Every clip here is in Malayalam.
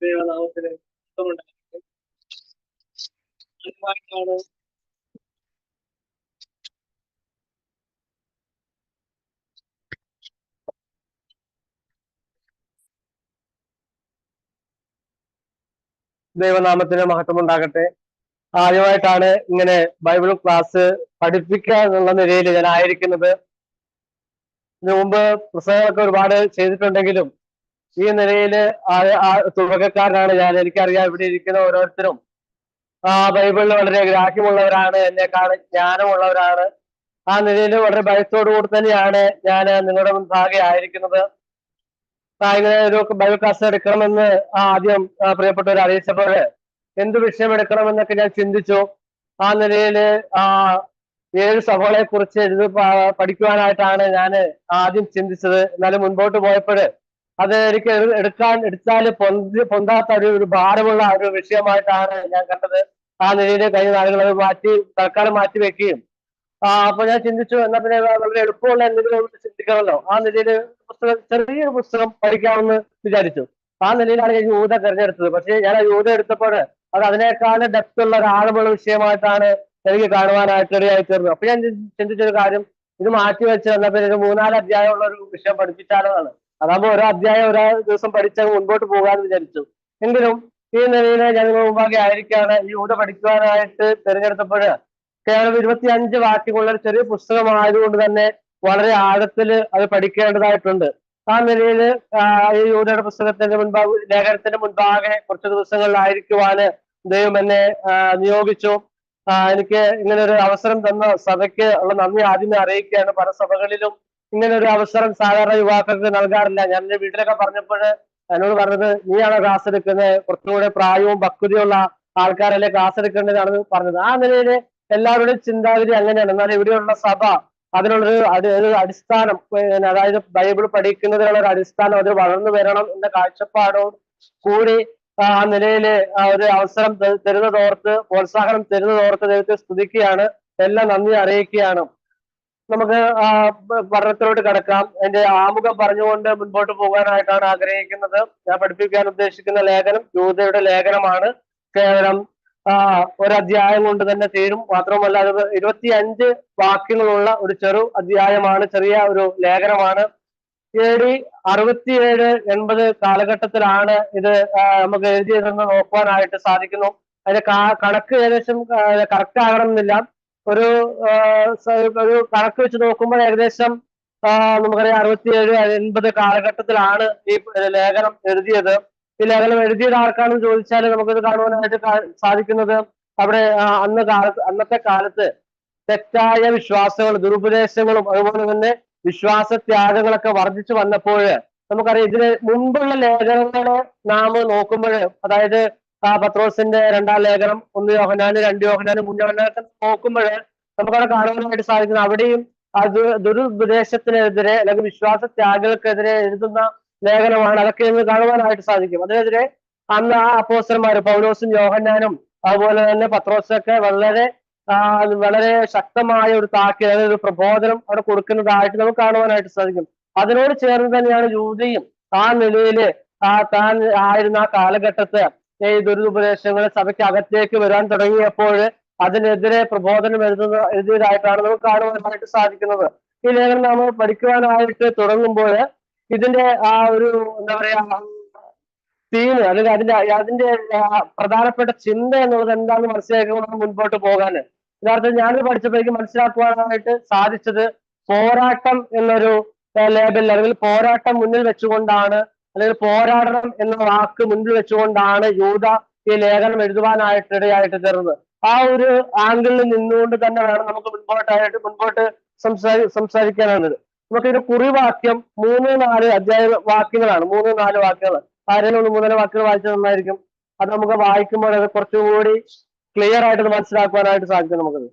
ദൈവനാമത്തിന് ഇഷ്ടമുണ്ടാകട്ടെ. ആദ്യമായിട്ടാണ് ദൈവനാമത്തിന് മഹത്വമുണ്ടാകട്ടെ. ആദ്യമായിട്ടാണ് ഇങ്ങനെ ബൈബിൾ ക്ലാസ് പഠിപ്പിക്കുക എന്നുള്ള നിലയിൽ ഞാൻ ആയിരിക്കുന്നത്. ഇതിനു മുമ്പ് പുസ്തകങ്ങളൊക്കെ ഒരുപാട് ചെയ്തിട്ടുണ്ടെങ്കിലും ഈ നിലയിൽ തുടക്കക്കാരനാണ് ഞാൻ. എനിക്കറിയാം ഇവിടെ ഇരിക്കുന്ന ഓരോരുത്തരും ബൈബിളിൽ വളരെ ഗ്രാഹ്യമുള്ളവരാണ്, എന്നെക്കാൾ ജ്ഞാനമുള്ളവരാണ്. ആ നിലയിൽ വളരെ ഭയത്തോടു കൂടി തന്നെയാണ് ഞാൻ നിങ്ങളുടെ മുൻപാകെ ആയിരിക്കുന്നത്. ഇങ്ങനെ ഒരു ബൈബിൾ ക്ലാസ് എടുക്കണമെന്ന് ആദ്യം പ്രിയപ്പെട്ടവർ അറിയിച്ചപ്പോൾ എന്ത് വിഷയം എടുക്കണമെന്നൊക്കെ ഞാൻ ചിന്തിച്ചു. ആ നിലയിൽ 7 സഭകളെ കുറിച്ച് പഠിക്കുവാനായിട്ടാണ് ഞാൻ ആദ്യം ചിന്തിച്ചത്. എന്നാലും മുൻപോട്ട് പോയപ്പോൾ അത് എനിക്ക് എടുത്താൽ പൊന്താത്ത ഒരു ഭാരമുള്ള ഒരു വിഷയമായിട്ടാണ് ഞാൻ കണ്ടത്. ആ നിലയിൽ കഴിഞ്ഞ നാളുകൾ അത് തൽക്കാലം മാറ്റി വെക്കുകയും അപ്പൊ ഞാൻ ചിന്തിച്ചു, എന്നാ പിന്നെ വളരെ എളുപ്പമുള്ള എന്തെങ്കിലും ചിന്തിക്കണമല്ലോ. ആ നിലയിൽ ചെറിയൊരു പുസ്തകം പഠിക്കാമെന്ന് വിചാരിച്ചു. ആ നിലയിലാണ് ഞാൻ യൂത തിരഞ്ഞെടുത്തത്. പക്ഷേ ഞാൻ ആ യൂത എടുത്തപ്പോൾ അത് അതിനേക്കാൾ ഡെപ്ത് ഉള്ള ഒരു ആഴമുള്ള വിഷയമായിട്ടാണ് എനിക്ക് കാണുവാനായിട്ട് ഇടയായി തീർന്നത്. അപ്പൊ ഞാൻ ചിന്തിച്ചൊരു കാര്യം, ഇത് മാറ്റിവെച്ച് എന്നാ പിന്നെ ഒരു 3-4 അധ്യായമുള്ള ഒരു വിഷയം പഠിപ്പിച്ചാലോ എന്നാണ്. അതാകുമ്പോൾ ഓരോ അധ്യായം ഓരോ ദിവസം പഠിച്ചങ്ങ് മുൻപോട്ട് പോകാമെന്ന് വിചാരിച്ചു. എങ്കിലും ഈ നിലയിൽ ഞങ്ങൾ മുമ്പാകെ ആയിരിക്കാണ് യൂത പഠിക്കുവാനായിട്ട് തിരഞ്ഞെടുത്തപ്പോൾ കേവലം 25 വാക്യമുള്ള ഒരു ചെറിയ പുസ്തകമായതുകൊണ്ട് തന്നെ വളരെ ആഴത്തിൽ അത് പഠിക്കേണ്ടതായിട്ടുണ്ട്. ആ നിലയിൽ ഈ യൂതയുടെ പുസ്തകത്തിന്റെ ലേഖനത്തിന്റെ മുൻപാകെ കുറച്ച് ദിവസങ്ങളിലായിരിക്കുവാന് ദൈവം എന്നെ നിയോഗിച്ചു. എനിക്ക് ഇങ്ങനെ ഒരു അവസരം തന്ന സഭയ്ക്ക് ഉള്ള നന്ദി ആദ്യമേ അറിയിക്കുകയാണ്. പല സഭകളിലും ഇങ്ങനെ ഒരു അവസരം സാധാരണ യുവാക്കൾക്ക് നൽകാറില്ല. ഞാൻ എന്റെ വീട്ടിലൊക്കെ പറഞ്ഞപ്പോൾ എന്നോട് പറഞ്ഞത്, നീയാണോ ക്ലാസ് എടുക്കുന്നത്, കുറച്ചുകൂടെ പ്രായവും പക്വതയുള്ള ആൾക്കാരല്ലേ ക്ലാസ് എടുക്കേണ്ടതാണെന്ന് പറഞ്ഞത്. ആ നിലയിൽ എല്ലാവരുടെയും ചിന്താഗതി അങ്ങനെയാണ്. എന്നാൽ ഇവിടെയുള്ള സഭ അതിനുള്ളൊരു അടിസ്ഥാനം, അതായത് ബൈബിൾ പഠിക്കുന്നതിനുള്ള ഒരു അടിസ്ഥാനം അത് വളർന്നു വരണം എന്ന കാഴ്ചപ്പാടോട് കൂടി ആ നിലയിൽ ഒരു അവസരം തരുന്നതോർത്ത്, പ്രോത്സാഹനം തരുന്നതോർത്ത് ദൈവത്തെ സ്തുതിക്കുകയാണ്. എല്ലാം നന്ദി അറിയിക്കുകയാണ്. നമുക്ക് പഠനത്തിലോട്ട് കിടക്കാം. എന്റെ ആമുഖം പറഞ്ഞുകൊണ്ട് മുൻപോട്ട് പോകാനായിട്ടാണ് ആഗ്രഹിക്കുന്നത്. ഞാൻ പഠിപ്പിക്കാൻ ഉദ്ദേശിക്കുന്ന ലേഖനം യൂദയുടെ ലേഖനമാണ്. കേവലം ഒരധ്യായം കൊണ്ട് തന്നെ തീരും. മാത്രമല്ല അത് 25 വാക്യങ്ങളുള്ള ഒരു അധ്യായമാണ്, ചെറിയ ഒരു ലേഖനമാണ്. AD 67-80 കാലഘട്ടത്തിലാണ് ഇത് നമുക്ക് എഴുതിയതെന്ന് നോക്കുവാനായിട്ട് സാധിക്കുന്നു. അതിന്റെ കണക്ക് ഏകദേശം കറക്റ്റ് ആകണമെന്നില്ല. ഒരു കണക്ക് വെച്ച് നോക്കുമ്പോൾ ഏകദേശം നമുക്കറിയാം 67-80 കാലഘട്ടത്തിലാണ് ഈ ലേഖനം എഴുതിയത്. ഈ ലേഖനം എഴുതിയത് ആർക്കാണെന്ന് ചോദിച്ചാൽ നമുക്കിത് കാണുവാനായിട്ട് സാധിക്കുന്നത്, അവിടെ അന്നത്തെ കാലത്ത് തെറ്റായ വിശ്വാസങ്ങളും ദുരുപദേശങ്ങളും അതുപോലെ തന്നെ വിശ്വാസത്യാഗങ്ങളൊക്കെ വർദ്ധിച്ചു വന്നപ്പോൾ നമുക്കറിയാം, ഇതിന് മുമ്പുള്ള ലേഖനങ്ങളെ നാം നോക്കുമ്പോൾ, അതായത് പത്രോസിന്റെ 2-ാം ലേഖനം, 1 യോഹന്നാന്, 2 യോഹന്നാന്, 3 യോഹന്നാനൊക്കെ നോക്കുമ്പോൾ നമുക്കവിടെ കാണുവാനായിട്ട് സാധിക്കുന്നത് അവിടെയും അത് ദുരുപദേശത്തിനെതിരെ അല്ലെങ്കിൽ വിശ്വാസത്യാഗങ്ങൾക്കെതിരെ എഴുതുന്ന ലേഖനമാണ്. അതൊക്കെ ഇന്ന് കാണുവാനായിട്ട് സാധിക്കും. അതിനെതിരെ അന്ന് ആ അപ്പോസ്തലന്മാര് പൗലോസും യോഹന്നാനും അതുപോലെ തന്നെ പത്രോസൊക്കെ വളരെ ശക്തമായ ഒരു താക്കീത്, അതായത് ഒരു പ്രബോധനം അവിടെ കൊടുക്കുന്നതായിട്ട് നമുക്ക് കാണുവാനായിട്ട് സാധിക്കും. അതിനോട് ചേർന്ന് തന്നെയാണ് യൂദയും ആ നിലയിൽ താൻ ആയിരുന്ന ആ കാലഘട്ടത്ത് ഈ ദുരുപദേശങ്ങൾ സഭയ്ക്ക് അകത്തേക്ക് വരാൻ തുടങ്ങിയപ്പോൾ അതിനെതിരെ പ്രബോധനം എഴുതിയതായിട്ടാണ് നമുക്ക് കാണുവാനായിട്ട് സാധിക്കുന്നത്. ഈ ലേഖനം നാം പഠിക്കുവാനായിട്ട് തുടങ്ങുമ്പോൾ ഇതിന്റെ ഒരു എന്താ പറയാ തീം, അല്ലെങ്കിൽ അതിന്റെ പ്രധാനപ്പെട്ട ചിന്ത എന്നുള്ളത് എന്താണെന്ന് മനസ്സിലാക്കി മുൻപോട്ട് പോകാന് യഥാർത്ഥത്തിൽ ഞാനിത് പഠിച്ചപ്പോഴേക്കും മനസ്സിലാക്കുവാനായിട്ട് സാധിച്ചത്, പോരാട്ടം എന്നൊരു ലേബൽ, അല്ലെങ്കിൽ പോരാട്ടം മുന്നിൽ വെച്ചുകൊണ്ടാണ്, അല്ലെങ്കിൽ പോരാടണം എന്ന വാക്ക് മുന്നിൽ വെച്ചുകൊണ്ടാണ് യൂദ ഈ ലേഖനം എഴുതുവാനായിട്ട് ഇടയായിട്ട് തീർന്നത്. ആ ഒരു ആംഗിളിൽ നിന്നുകൊണ്ട് തന്നെ വേണം നമുക്ക് മുൻപോട്ട് സംസാരിക്കാനാണത്. നമുക്കൊരു കുറിവാക്യം 3-4 അധ്യായ വാക്യങ്ങളാണ്, 3-4 വാക്യങ്ങൾ. ആരെങ്കിലും 3-4 വാക്യങ്ങൾ വായിച്ചാൽ നന്നായിരിക്കും. അത് നമുക്ക് വായിക്കുമ്പോൾ അത് കുറച്ചുകൂടി ക്ലിയർ ആയിട്ട് മനസ്സിലാക്കുവാനായിട്ട് സാധിക്കും നമുക്കത്.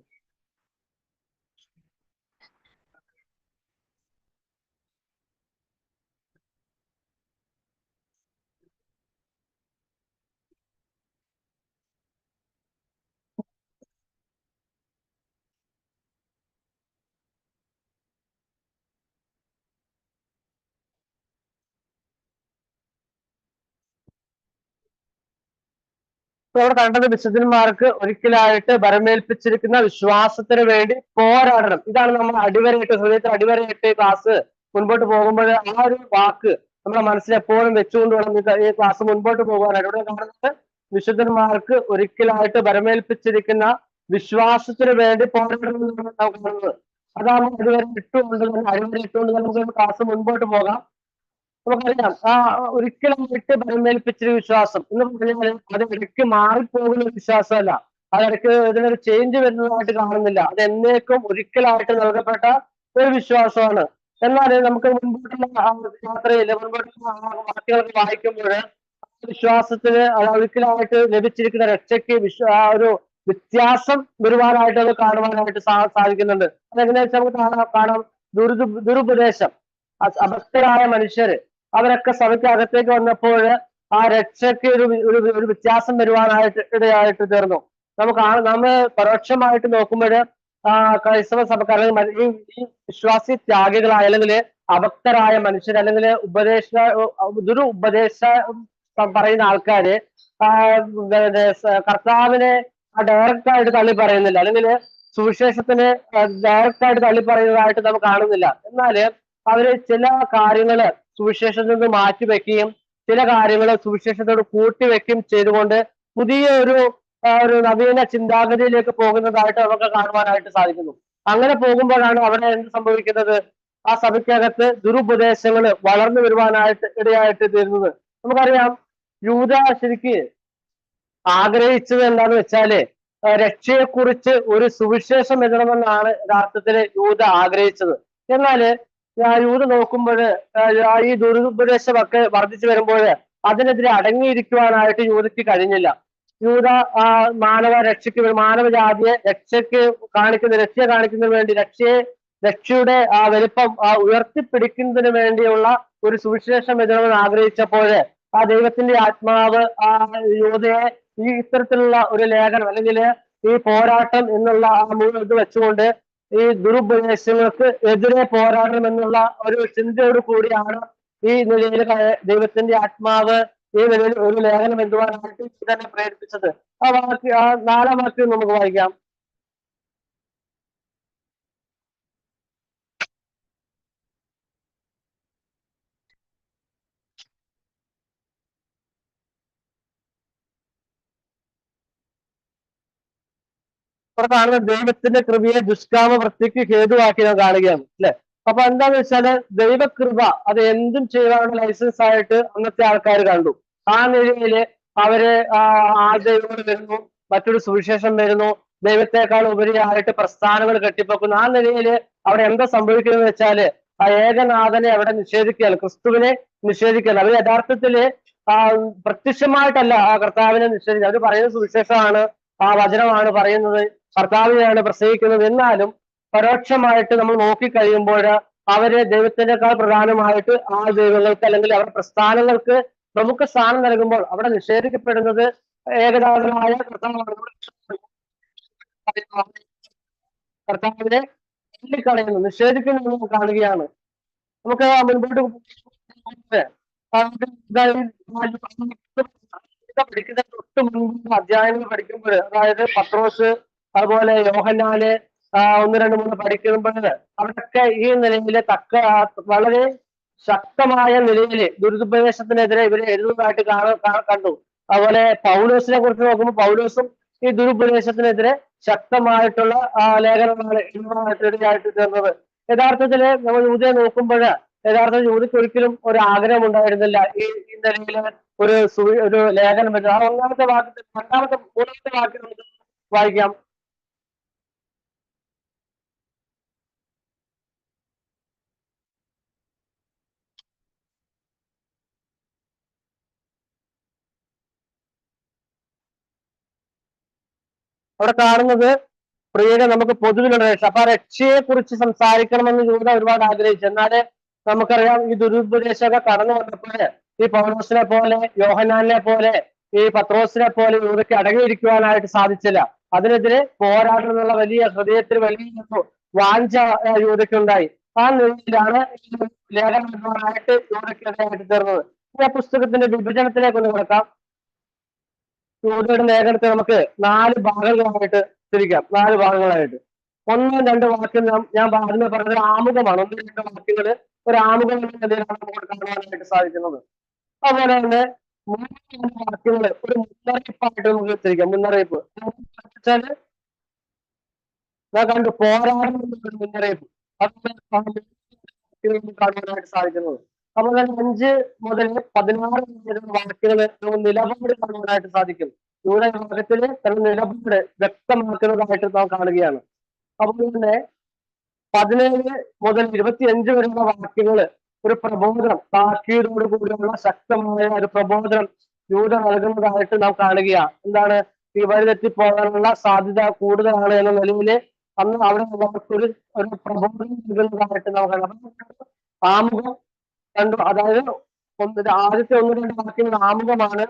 അവിടെ കണ്ടത് വിശുദ്ധന്മാർക്ക് ഒരിക്കലായിട്ട് ബരമേൽപ്പിച്ചിരിക്കുന്ന വിശ്വാസത്തിന് വേണ്ടി പോരാടണം. ഇതാണ് നമ്മൾ അടിവരയിട്ട്, ഹൃദയത്തിൽ അടിവരയിട്ട് ക്ലാസ് മുൻപോട്ട് പോകുമ്പോൾ ആ ഒരു വാക്ക് നമ്മുടെ മനസ്സിൽ എപ്പോഴും വെച്ചുകൊണ്ട് വേണം ഈ ക്ലാസ് മുൻപോട്ട് പോകാനായിട്ട്. ഇവിടെ കാണുന്നത് വിശുദ്ധന്മാർക്ക് ഒരിക്കലായിട്ട് ബരമേൽപ്പിച്ചിരിക്കുന്ന വിശ്വാസത്തിന് വേണ്ടി പോരാടണമെന്നാണ് കാണുന്നത്. അതാണ് അടിവര ഇട്ടുകൊണ്ട് തന്നെ, അടിവര ഇട്ടുകൊണ്ട് നമുക്ക് ക്ലാസ് മുൻപോട്ട് പോകാം. നമുക്കറിയാം ഒരിക്കലും വിട്ട് ബലമേൽപ്പിച്ചൊരു വിശ്വാസം എന്ന് പറഞ്ഞാൽ അത് ഇടയ്ക്ക് മാറിപ്പോകുന്ന ഒരു വിശ്വാസമല്ല. അതിടയ്ക്ക് ഇതിനൊരു ചേഞ്ച് വരുന്നതായിട്ട് കാണുന്നില്ല. അത് എന്നേക്കും ഒരിക്കലായിട്ട് നൽകപ്പെട്ട ഒരു വിശ്വാസമാണ്. എന്നാൽ നമുക്ക് മുൻപോട്ടുള്ള യാത്രയിൽ മുൻപോട്ടുള്ള വാക്യങ്ങളൊക്കെ വായിക്കുമ്പോൾ വിശ്വാസത്തിന് ഒരിക്കലായിട്ട് ലഭിച്ചിരിക്കുന്ന രക്ഷയ്ക്ക് ഒരു വ്യത്യാസം വരുവാനായിട്ട് അത് കാണുവാനായിട്ട് സാധിക്കുന്നുണ്ട്. അതെങ്ങനെയാ വെച്ചാൽ നമുക്ക് കാണാം ദുരുപദേശം, അഭക്തരായ മനുഷ്യര് അവരൊക്കെ സഭയ്ക്ക് അകത്തേക്ക് വന്നപ്പോൾ ആ രക്ഷയ്ക്ക് ഒരു വ്യത്യാസം വരുവാനായിട്ട് ഇടയായിട്ട് തീർന്നു. നമ്മൾ പരോക്ഷമായിട്ട് നോക്കുമ്പോൾ ക്രൈസ്തവ സഭക്കാർ ഈ വിശ്വാസി ത്യാഗികളായ അല്ലെങ്കിൽ അഭക്തരായ മനുഷ്യർ അല്ലെങ്കിൽ ഉപദേശം പറയുന്ന ആൾക്കാര് കർത്താവിനെ ഡയറക്റ്റ് ആയിട്ട് തള്ളി പറയുന്നില്ല, അല്ലെങ്കിൽ സുവിശേഷത്തിന് ഡയറക്റ്റ് ആയിട്ട് തള്ളി പറയുന്നതായിട്ട് നമുക്ക് കാണുന്നില്ല. എന്നാല് അവര് ചില കാര്യങ്ങള് സുവിശേഷത്തിൽ നിന്ന് മാറ്റിവെക്കുകയും ചില കാര്യങ്ങൾ സുവിശേഷത്തോട് കൂട്ടിവെക്കുകയും ചെയ്തുകൊണ്ട് പുതിയ ഒരു നവീന ചിന്താഗതിയിലേക്ക് പോകുന്നതായിട്ട് നമുക്ക് കാണുവാനായിട്ട് സാധിക്കുന്നു. അങ്ങനെ പോകുമ്പോഴാണ് അവിടെ എന്ത് സംഭവിക്കുന്നത്? ആ സഭയ്ക്കകത്ത് ദുരുപദേശങ്ങൾ വളർന്നു വരുവാനായിട്ട് ഇടയായിട്ട് തീരുന്നത്. നമുക്കറിയാം, യൂദ ശരിക്ക് ആഗ്രഹിച്ചത് എന്താന്ന് വെച്ചാല് രക്ഷയെക്കുറിച്ച് ഒരു സുവിശേഷം എഴുതണമെന്നാണ് യഥാർത്ഥത്തിൽ യൂദ ആഗ്രഹിച്ചത്. എന്നാല് യൂദ നോക്കുമ്പോൾ ഈ ദുരുപദേശമൊക്കെ വർദ്ധിച്ചു വരുമ്പോൾ അതിനെതിരെ അടങ്ങിയിരിക്കുവാനായിട്ട് യൂദയ്ക്ക് കഴിഞ്ഞില്ല. യൂദ മാനവജാതിയെ രക്ഷയ്ക്ക് കാണിക്കുന്നതിന് വേണ്ടി രക്ഷയുടെ വലിപ്പം ഉയർത്തിപ്പിടിക്കുന്നതിന് വേണ്ടിയുള്ള ഒരു സുവിശേഷം എഴുതണമെന്ന് ആഗ്രഹിച്ചപ്പോൾ ആ ദൈവത്തിന്റെ ആത്മാവ് യൂദയെ ഈ ഇത്തരത്തിലുള്ള ഒരു ലേഖനം അല്ലെങ്കിൽ ഈ പോരാട്ടം എന്നുള്ള ഇത് വെച്ചുകൊണ്ട് ഈ ദുരുപദേശങ്ങൾക്ക് എതിരെ പോരാടണം എന്നുള്ള ഒരു ചിന്തയോട് കൂടിയാണ് ഈ നിലയിൽ ദൈവത്തിന്റെ ആത്മാവ് ഈ നിലയിൽ ഒരു ലേഖനം എന്തുവാനായിട്ട് തന്നെ പ്രേരിപ്പിച്ചത്. ആ 4-ാം വാക്യം നമുക്ക് വായിക്കാം. ഇവിടെ കാണുന്ന ദൈവത്തിന്റെ കൃപയെ ദുഷ്കാമ വൃത്തിക്ക് ഹേതുവാക്കി നാം കാണുകയാണ്, അല്ലെ? അപ്പൊ എന്താന്ന് വെച്ചാല് ദൈവകൃപ അത് എന്തും ചെയ്യാനുള്ള ലൈസൻസ് ആയിട്ട് അന്നത്തെ ആൾക്കാർ കണ്ടു. ആ നിലയില് അവര് ദൈവങ്ങൾ വരുന്നു, മറ്റൊരു സുവിശേഷം വരുന്നു, ദൈവത്തെക്കാൾ ഉപരിയായിട്ട് പ്രസ്ഥാനങ്ങൾ കെട്ടിപ്പൊക്കുന്നു. ആ നിലയില് അവിടെ എന്താ സംഭവിക്കുന്നത് വെച്ചാല് ആ ഏകനാഥനെ അവിടെ നിഷേധിക്കുകയാണ്, ക്രിസ്തുവിനെ നിഷേധിക്കുകയാണ്. അവർ യഥാർത്ഥത്തില് പ്രത്യക്ഷമായിട്ടല്ല ആ കർത്താവിനെ നിഷേധിക്കുക. അവർ പറയുന്ന സുവിശേഷമാണ്, ആ വചനമാണ് പറയുന്നത്, കർത്താവിനെയാണ് പ്രസംഗിക്കുന്നത്. എന്നാലും പരോക്ഷമായിട്ട് നമ്മൾ നോക്കിക്കഴിയുമ്പോൾ അവര് ദൈവത്തിനേക്കാൾ പ്രധാനമായിട്ട് ആ ദൈവങ്ങൾക്ക് അല്ലെങ്കിൽ അവരുടെ പ്രസ്ഥാനങ്ങൾക്ക് പ്രമുഖ സ്ഥാനം നൽകുമ്പോൾ അവിടെ നിഷേധിക്കപ്പെടുന്നത് ഏകനാഥനായ കർത്താവിനെ തള്ളിക്കളയുന്നു, നിഷേധിക്കുന്നു കാണുകയാണ്. നമുക്ക് മുൻപോട്ട് പഠിക്കുന്ന തൊട്ട് മുൻപ് അധ്യായങ്ങൾ പഠിക്കുമ്പോൾ, അതായത് പത്രോസ് അതുപോലെ യോഹന്നാന് 1, 2, 3 പഠിക്കുമ്പോൾ അവിടൊക്കെ ഈ നിലയിലെ വളരെ ശക്തമായ നിലയിൽ ദുരുപദേശത്തിനെതിരെ ഇവരെ എഴുതുന്നതായിട്ട് കണ്ടു. അതുപോലെ പൗലോസിനെ കുറിച്ച് നോക്കുമ്പോൾ പൗലോസും ഈ ദുരുപദേശത്തിനെതിരെ ശക്തമായിട്ടുള്ള ലേഖനങ്ങളാണ് എഴുതുവാനായിട്ട് തീർന്നത്. യഥാർത്ഥത്തില് നമ്മൾ യൂദയെ നോക്കുമ്പോൾ യഥാർത്ഥത്തിൽ യൂദയ്ക്ക് ഒരിക്കലും ഒരു ആഗ്രഹം ഉണ്ടായിരുന്നില്ല ഈ നിലയിൽ ഒരു ലേഖനം വെച്ചു. ആ 1-ാമത്തെ വാക്യത്തിൽ 3-ാമത്തെ വാക്യം നമുക്ക് വായിക്കാം. അവിടെ കാണുന്നത് പ്രിയരെ നമുക്ക് പൊതുവിലുള്ള രക്ഷ. അപ്പൊ ആ രക്ഷയെ കുറിച്ച് സംസാരിക്കണമെന്ന് യൂദ ഒരുപാട് ആഗ്രഹിച്ചു. എന്നാല് നമുക്കറിയാം, ഈ ദുരുപദേശമൊക്കെ കടന്നു വന്നപ്പോൾ ഈ പൗലോസിനെ പോലെ, യോഹന്നാനെ പോലെ, ഈ പത്രോസിനെ പോലെ യൂദയ്ക്ക് അടങ്ങിയിരിക്കുവാനായിട്ട് സാധിച്ചില്ല. അതിനെതിരെ പോരാടണം എന്നുള്ള വലിയ ഹൃദയത്തിൽ വലിയ വാഞ്ച യൂദയ്ക്കുണ്ടായി. ആ നിലയിലാണ് ലേഖനമായിട്ട് യൂദയ്ക്കിടയായിട്ട് തീർന്നത്. ഈ പുസ്തകത്തിന്റെ വിഭജനത്തിലേക്ക് ഒന്ന് കിടക്കാം. യൂദയുടെ ലേഖനത്തെ നമുക്ക് 4 ഭാഗങ്ങളായിട്ട് തിരിക്കാം. 4 ഭാഗങ്ങളായിട്ട്. 1, 2 വാക്യം ഞാൻ പറഞ്ഞത് ആമുഖമാണ്. 1, 2 വാക്യങ്ങൾ ഒരു ആമുഖം എന്ന നിലയിലാണ് നമുക്ക് കാണുവാനായിട്ട് സാധിക്കുന്നത്. അതുപോലെ തന്നെ 3, 4 വാക്യങ്ങൾ ഒരു മുന്നറിയിപ്പായിട്ട് നമുക്ക് തിരിക്കാം. മുന്നറിയിപ്പ് വെച്ചാല് ഞാൻ കണ്ടു പോരാടുന്ന മുന്നറിയിപ്പ് കാണുവാനായിട്ട് സാധിക്കുന്നത്. അപ്പോൾ തന്നെ 5 മുതൽ 16 വരെയുള്ള വാക്യങ്ങൾ നമുക്ക് നിലപാട് കാണുവാനായിട്ട് സാധിക്കും. യൂദ വിഭാഗത്തില് തന്റെ നിലപാട് വ്യക്തമാക്കുന്നതായിട്ട് നാം കാണുകയാണ്. അപ്പോൾ തന്നെ 17 മുതൽ 25 വരെയുള്ള വാക്യങ്ങൾ ഒരു പ്രബോധനം, താക്കീതോട് കൂടിയുള്ള ശക്തമായ ഒരു പ്രബോധനം യൂദ നൽകുന്നതായിട്ട് നാം കാണുകയാണ്. എന്താണ്? ഈ വഴി തെറ്റിപ്പോകാനുള്ള സാധ്യത കൂടുതലാണ് എന്ന നിലയിൽ അന്ന് അവിടെ നമുക്കൊരു പ്രബോധനം നൽകുന്നതായിട്ട് നാം കാണാം. ആമുഖം കണ്ടു. അതായത് ആദ്യത്തെ 1, 2 വാക്യങ്ങൾ ആമുഖമാണ്.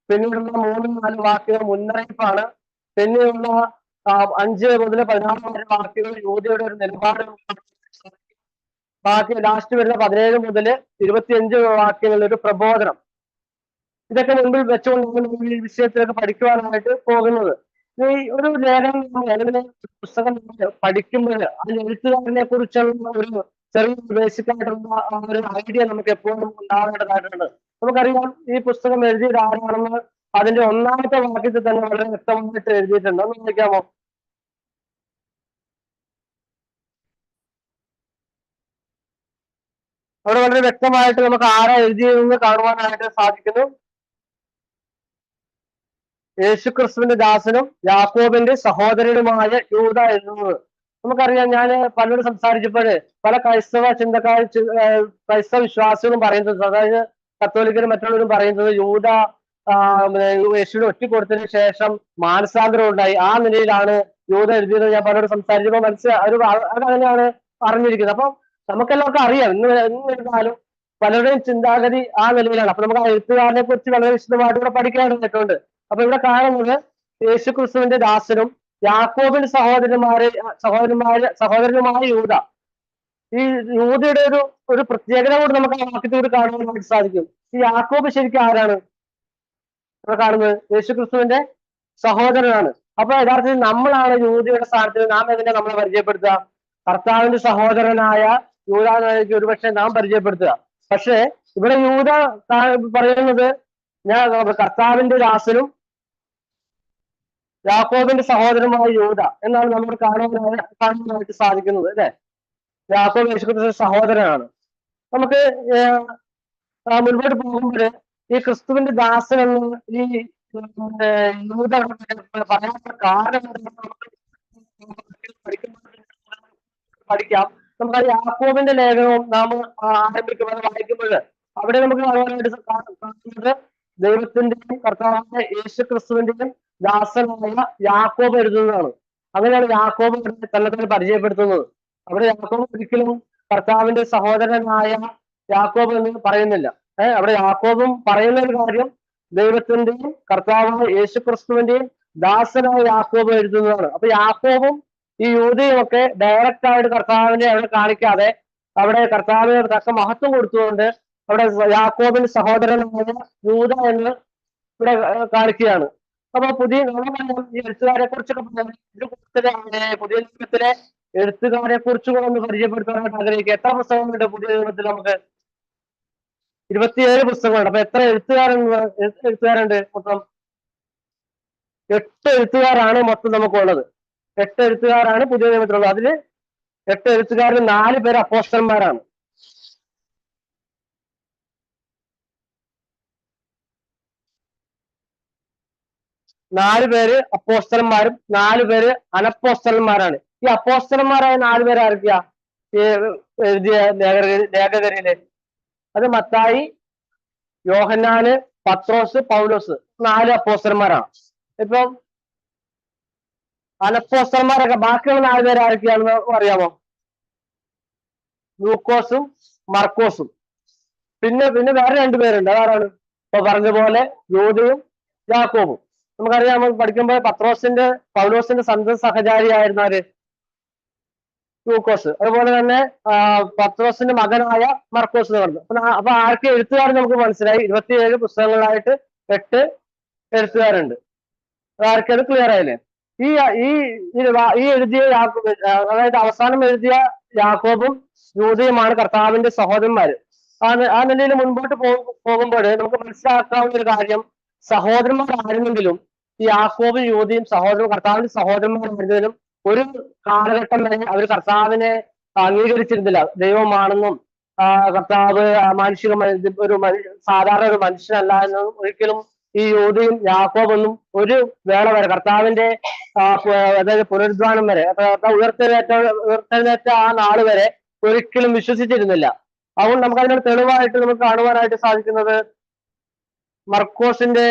പിന്നീടുള്ള 3, 4 വാക്യങ്ങൾ മുന്നറിയിപ്പാണ്. പിന്നെയുള്ള 5 മുതൽ 16 വരെ വാക്യങ്ങൾ യൂദയുടെ ഒരു നിലപാട്. ബാക്കി ലാസ്റ്റ് വരുന്ന 17 മുതൽ 25 വാക്യങ്ങളുടെ ഒരു പ്രബോധനം. ഇതൊക്കെ മുൻപിൽ വെച്ചുകൊണ്ടാണ് ഈ വിഷയത്തിലൊക്കെ പഠിക്കുവാനായിട്ട് പോകുന്നത്. ഈ ഒരു ലേഖനം അല്ലെങ്കിൽ പുസ്തകം പഠിക്കുമ്പോൾ അതിൽ എഴുത്തുകാരനെ കുറിച്ചുള്ള ഒരു ചെറിയ ബേസിക് ആയിട്ടുള്ള ഒരു ഐഡിയ നമുക്ക് എപ്പോഴും ഉണ്ടാവേണ്ടതായിട്ടുണ്ട്. നമുക്കറിയാം ഈ പുസ്തകം എഴുതിയത് ആരാണെന്ന് അതിന്റെ 1-ാമത്തെ വാക്യത്തിൽ തന്നെ വളരെ വ്യക്തമായിട്ട് എഴുതിയിട്ടുണ്ട്. ഒന്ന് ചോദിക്കാമോ? അവിടെ വളരെ വ്യക്തമായിട്ട് നമുക്ക് ആരാ എഴുതിയതെന്ന് കാണുവാനായിട്ട് സാധിക്കുന്നു. യേശുക്രിസ്തുവിന്റെ ദാസനും യാക്കോബിന്റെ സഹോദരനുമായ യൂദ എഴുതുന്നത്. നമുക്കറിയാം, ഞാൻ പലരോട് സംസാരിച്ചപ്പോഴേ പല ക്രൈസ്തവ ക്രൈസ്തവ വിശ്വാസികളും പറയുന്നത്, അതായത് കത്തോലിക്കരും മറ്റുള്ളവരും പറയുന്നത് യൂദ യേശുവിനെ ഒറ്റിക്കൊടുത്തതിന് ശേഷം മാനസാന്തരം ഉണ്ടായി, ആ നിലയിലാണ് യൂദ എഴുതിയത്. ഞാൻ പലരോട് സംസാരിച്ചപ്പോൾ അതങ്ങനെയാണ് അറിഞ്ഞിരിക്കുന്നത്. അപ്പം നമുക്കെല്ലാവർക്കും അറിയാം, എന്നിരുന്നാലും പലരുടെയും ചിന്താഗതി ആ നിലയിലാണ്. അപ്പൊ നമുക്ക് ആ എഴുത്തുകാരനെ കുറിച്ച് വളരെ വിശദമായിട്ട് ഇവിടെ പഠിക്കാനായിട്ടുണ്ട്. അപ്പൊ ഇവിടെ കാണുന്നത് യേശുക്രിസ്തുവിന്റെ ദാസനും യാക്കോബിന്റെ സഹോദരനുമായ യൂദ. ഈ യൂദയുടെ ഒരു പ്രത്യേകത കൂടി നമുക്ക് ആ വാക്യത്തോട് കാണുവാനായിട്ട് സാധിക്കും. ഈ യാക്കോബ് ശരിക്കും ആരാണ്? ഇവിടെ കാണുന്നത് യേശുക്രിസ്തുവിന്റെ സഹോദരനാണ്. അപ്പൊ യഥാർത്ഥത്തിൽ നമ്മളാണ് യൂദയുടെ സ്ഥാനത്തിൽ. നാം എങ്ങനെ നമ്മളെ പരിചയപ്പെടുത്തുക? കർത്താവിന്റെ സഹോദരനായ യൂദ എന്നായിരിക്കും ഒരുപക്ഷെ നാം പരിചയപ്പെടുത്തുക. പക്ഷെ ഇവിടെ യൂദ പറയുന്നത് ഞാൻ കർത്താവിന്റെ ദാസനും യാക്കോബിന്റെ സഹോദരനുമായ യൂദ എന്നാണ് നമ്മൾ കാണുവാനായിട്ട് സാധിക്കുന്നത്, അല്ലെ? യാക്കോബ് യേശുക്രിസ്തുവിന്റെ സഹോദരനാണ്. നമുക്ക് മുൻപോട്ട് പോകുമ്പോൾ ഈ ക്രിസ്തുവിന്റെ ദാസൻ എന്ന് ഈ യൂദ പറയാനുള്ള കാരണം പഠിക്കാം. നമുക്ക് ആ യാക്കോബിന്റെ ലേഖനവും നാം വായിക്കുമ്പോൾ അവിടെ നമുക്ക് കാണുവാനായിട്ട് കാണുന്നത് ദൈവത്തിന്റെയും കർത്താവായ യേശു ക്രിസ്തുവിന്റെയും ദാസനായ യാക്കോബ് എഴുതുന്നതാണ്. അങ്ങനെയാണ് യാക്കോബ് തന്നെ പരിചയപ്പെടുത്തുന്നത്. അവിടെ യാക്കോബ് ഒരിക്കലും കർത്താവിന്റെ സഹോദരനായ യാക്കോബ് എന്ന് പറയുന്നില്ല. അവിടെ യാക്കോബും പറയുന്ന ഒരു കാര്യം ദൈവത്തിന്റെയും കർത്താവായ യേശു ക്രിസ്തുവിന്റെയും ദാസനായ യാക്കോബ് എഴുതുന്നതാണ്. അപ്പൊ യാക്കോബും ഈ യൂദയും ഒക്കെ ഡയറക്റ്റ് ആയിട്ട് കർത്താവിനെ അവിടെ കാണിക്കാതെ അവിടെ കർത്താവിന് തക്ക മഹത്വം കൊടുത്തുകൊണ്ട് അവിടെ യാക്കോബിന്റെ സഹോദരനായ യൂദ എന്ന് ഇവിടെ കാണിക്കുകയാണ്. അപ്പൊ ഈ എഴുത്തുകാരെ കുറിച്ചൊക്കെ പുതിയ നിയമത്തിലെ എഴുത്തുകാരെ കുറിച്ചും ഒന്ന് പരിചയപ്പെടുത്താനായിട്ട് ആഗ്രഹിക്കുക. എത്ര പുസ്തകങ്ങളുണ്ട് പുതിയ നിയമത്തിൽ? നമുക്ക് 27 പുസ്തകങ്ങളുണ്ട്. അപ്പൊ എത്ര എഴുത്തുകാരുണ്ട്? മൊത്തം 8 എഴുത്തുകാരാണ് മൊത്തം നമുക്കുള്ളത്. 8 എഴുത്തുകാരാണ് പുതിയ നിയമത്തിലുള്ളത്. അതില് 8 എഴുത്തുകാരിൽ 4 പേര് അപ്പോസ്തലന്മാരാണ്. നാല് പേര് അപ്പോസ്തലന്മാരും 4 പേര് അനപ്പോസ്തലന്മാരാണ്. ഈ അപ്പോസ്തലന്മാരായ 4 പേര് ആരൊക്കെയാ എഴുതിയ ലേഖകരില്? അത് മത്തായി, യോഹന്നാന്, പത്രോസ്, പൗലോസ്, 4 അപ്പോസ്തലന്മാരാണ്. ഇപ്പം അനപ്പോസ്തലന്മാരൊക്കെ ബാക്കിയുള്ള 4 പേര് ആരൊക്കെയാണെന്ന് അറിയാമോ? ലൂക്കോസും മർക്കോസും. പിന്നെ വേറെ 2 പേരുണ്ട്. അതാരാണ്? ഇപ്പൊ പറഞ്ഞ പോലെ യൂദയും യാക്കോബും. നമുക്കറിയാം, നമ്മൾ പഠിക്കുമ്പോൾ പൗലോസിന്റെ സന്തത സഹചാരിയായിരുന്ന ആര്? ലൂക്കോസ്. അതുപോലെ തന്നെ പത്രോസിന്റെ മകനായ മർക്കോസ് എന്ന് പറഞ്ഞു. അപ്പൊ ആർക്ക് എഴുത്തുകാരൻ നമുക്ക് മനസ്സിലായി. 27 പുസ്തകങ്ങളായിട്ട് 8 എഴുത്തുകാരുണ്ട്. ആർക്കത് ക്ലിയർ ആയില്ലേ? ഈ ഈ ഈ എഴുതിയ അതായത് അവസാനം എഴുതിയ യാക്കോബും യൂദയുമാണ് കർത്താവിന്റെ സഹോദരന്മാര്. ആ നിലയിൽ മുൻപോട്ട് പോകുമ്പോൾ നമുക്ക് മനസ്സിലാക്കാവുന്ന ഒരു കാര്യം, സഹോദരന്മാരായിരുന്നെങ്കിലും ഈ യാക്കോബും യൂദയും കർത്താവിന്റെ സഹോദരന്മാരായിരുന്നെങ്കിലും ഒരു കാലഘട്ടം വരെ അവർ കർത്താവിനെ അംഗീകരിച്ചിരുന്നില്ല. ദൈവമാണെന്നും കർത്താവ് മാനുഷിക ഒരു സാധാരണ ഒരു മനുഷ്യനല്ല എന്നും ഒരിക്കലും ഈ യൂദയും യാക്കോബൊന്നും ഒരു വേള വരെ കർത്താവിന്റെ അതായത് പുനരുദ്ധാനം വരെ ഉയർത്തെഴുന്നേറ്റ ആ നാള് വരെ ഒരിക്കലും വിശ്വസിച്ചിരുന്നില്ല. അതുകൊണ്ട് നമുക്ക് അതിനൊരു തെളിവായിട്ട് നമുക്ക് കാണുവാനായിട്ട് സാധിക്കുന്നത് മർക്കോസിന്റെ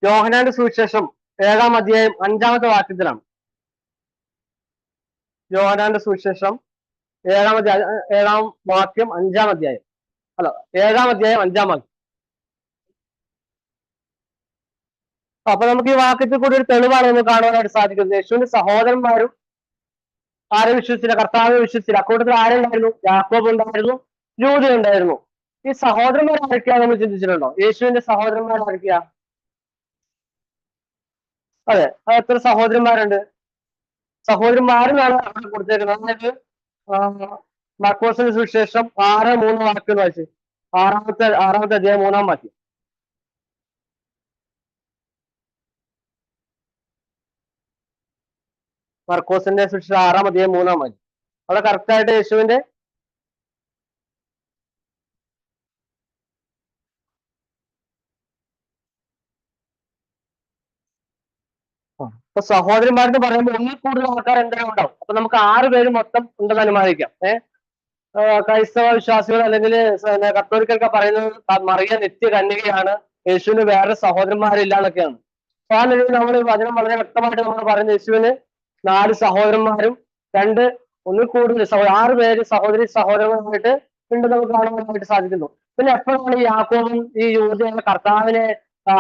യോഹന്നാന്റെ സുവിശേഷം 7-ാം അധ്യായം 5-ാമത്തെ വാക്യത്തിലാണ്. യോഹന്നാന്റെ സുവിശേഷം 7-ാം വാക്യം 5-ാം അധ്യായം, അല്ല 7-ാം അധ്യായം 5-ാം വാക്യം. അപ്പൊ നമുക്ക് ഈ വാക്യത്തിൽ കൂടി ഒരു തെളിവാണ് നമുക്ക് കാണുവാനായിട്ട് സാധിക്കുന്നത്. യേശുവിന്റെ സഹോദരന്മാരും ആരെ വിശ്വസിച്ചില്ല? കർത്താവിനെ വിശ്വസിച്ചില്ല. അക്കൂട്ടത്തിൽ ആരുണ്ടായിരുന്നു? യാക്കോബ് ഉണ്ടായിരുന്നു, യൂദ ഉണ്ടായിരുന്നു. ഈ സഹോദരന്മാർ ആരൊക്കെയാ നമ്മൾ ചിന്തിച്ചിട്ടുണ്ടോ? യേശുവിന്റെ സഹോദരന്മാർ ആരൊക്കെയാ? അതെ, എത്ര സഹോദരന്മാരുണ്ട്? സഹോദരന്മാരെന്നാണ് അവിടെ കൊടുത്തേക്കുന്നത്. അതായത് മർക്കോസിന്റെ സുവിശേഷം 6:3 വാക്യം വായിച്ച്, ആറാമത്തെ അധ്യായം 3-ാം വാക്യം. മർക്കോസിന്റെ സുവിശേഷം 6-ാം അധ്യായം 3-ാം വാക്യം. അവിടെ കറക്റ്റ് ആയിട്ട് യേശുവിന്റെ ഇപ്പൊ സഹോദരന്മാരെന്ന് പറയുമ്പോൾ ഒന്നിൽ കൂടുതൽ ആൾക്കാർ എന്തായാലും ഉണ്ടാവും. അപ്പൊ നമുക്ക് 6 പേര് മൊത്തം ഉണ്ടെന്ന് അനുമാനിക്കാം. ക്രൈസ്തവ വിശ്വാസികൾ അല്ലെങ്കിൽ കത്തോലിക്കൊക്കെ പറയുന്നത് മറിയ നിത്യ കന്യകയാണ്, യേശുവിന് വേറെ സഹോദരന്മാരില്ല എന്നൊക്കെയാണ്. അപ്പൊ ആ നിലയിൽ നമ്മൾ വചനം വളരെ വ്യക്തമായിട്ട് നമ്മൾ പറയുന്നത് യേശുവിന് 4 സഹോദരന്മാരും ഒന്നിൽ കൂടുതൽ 6 പേര് സഹോദരന്മാരായിട്ട് ഉണ്ടെന്ന് നമുക്ക് കാണുവാനായിട്ട് സാധിക്കുന്നു. പിന്നെ എപ്പോഴാണ് ഈ യാക്കോബും ഈ യൂദയും കർത്താവിനെ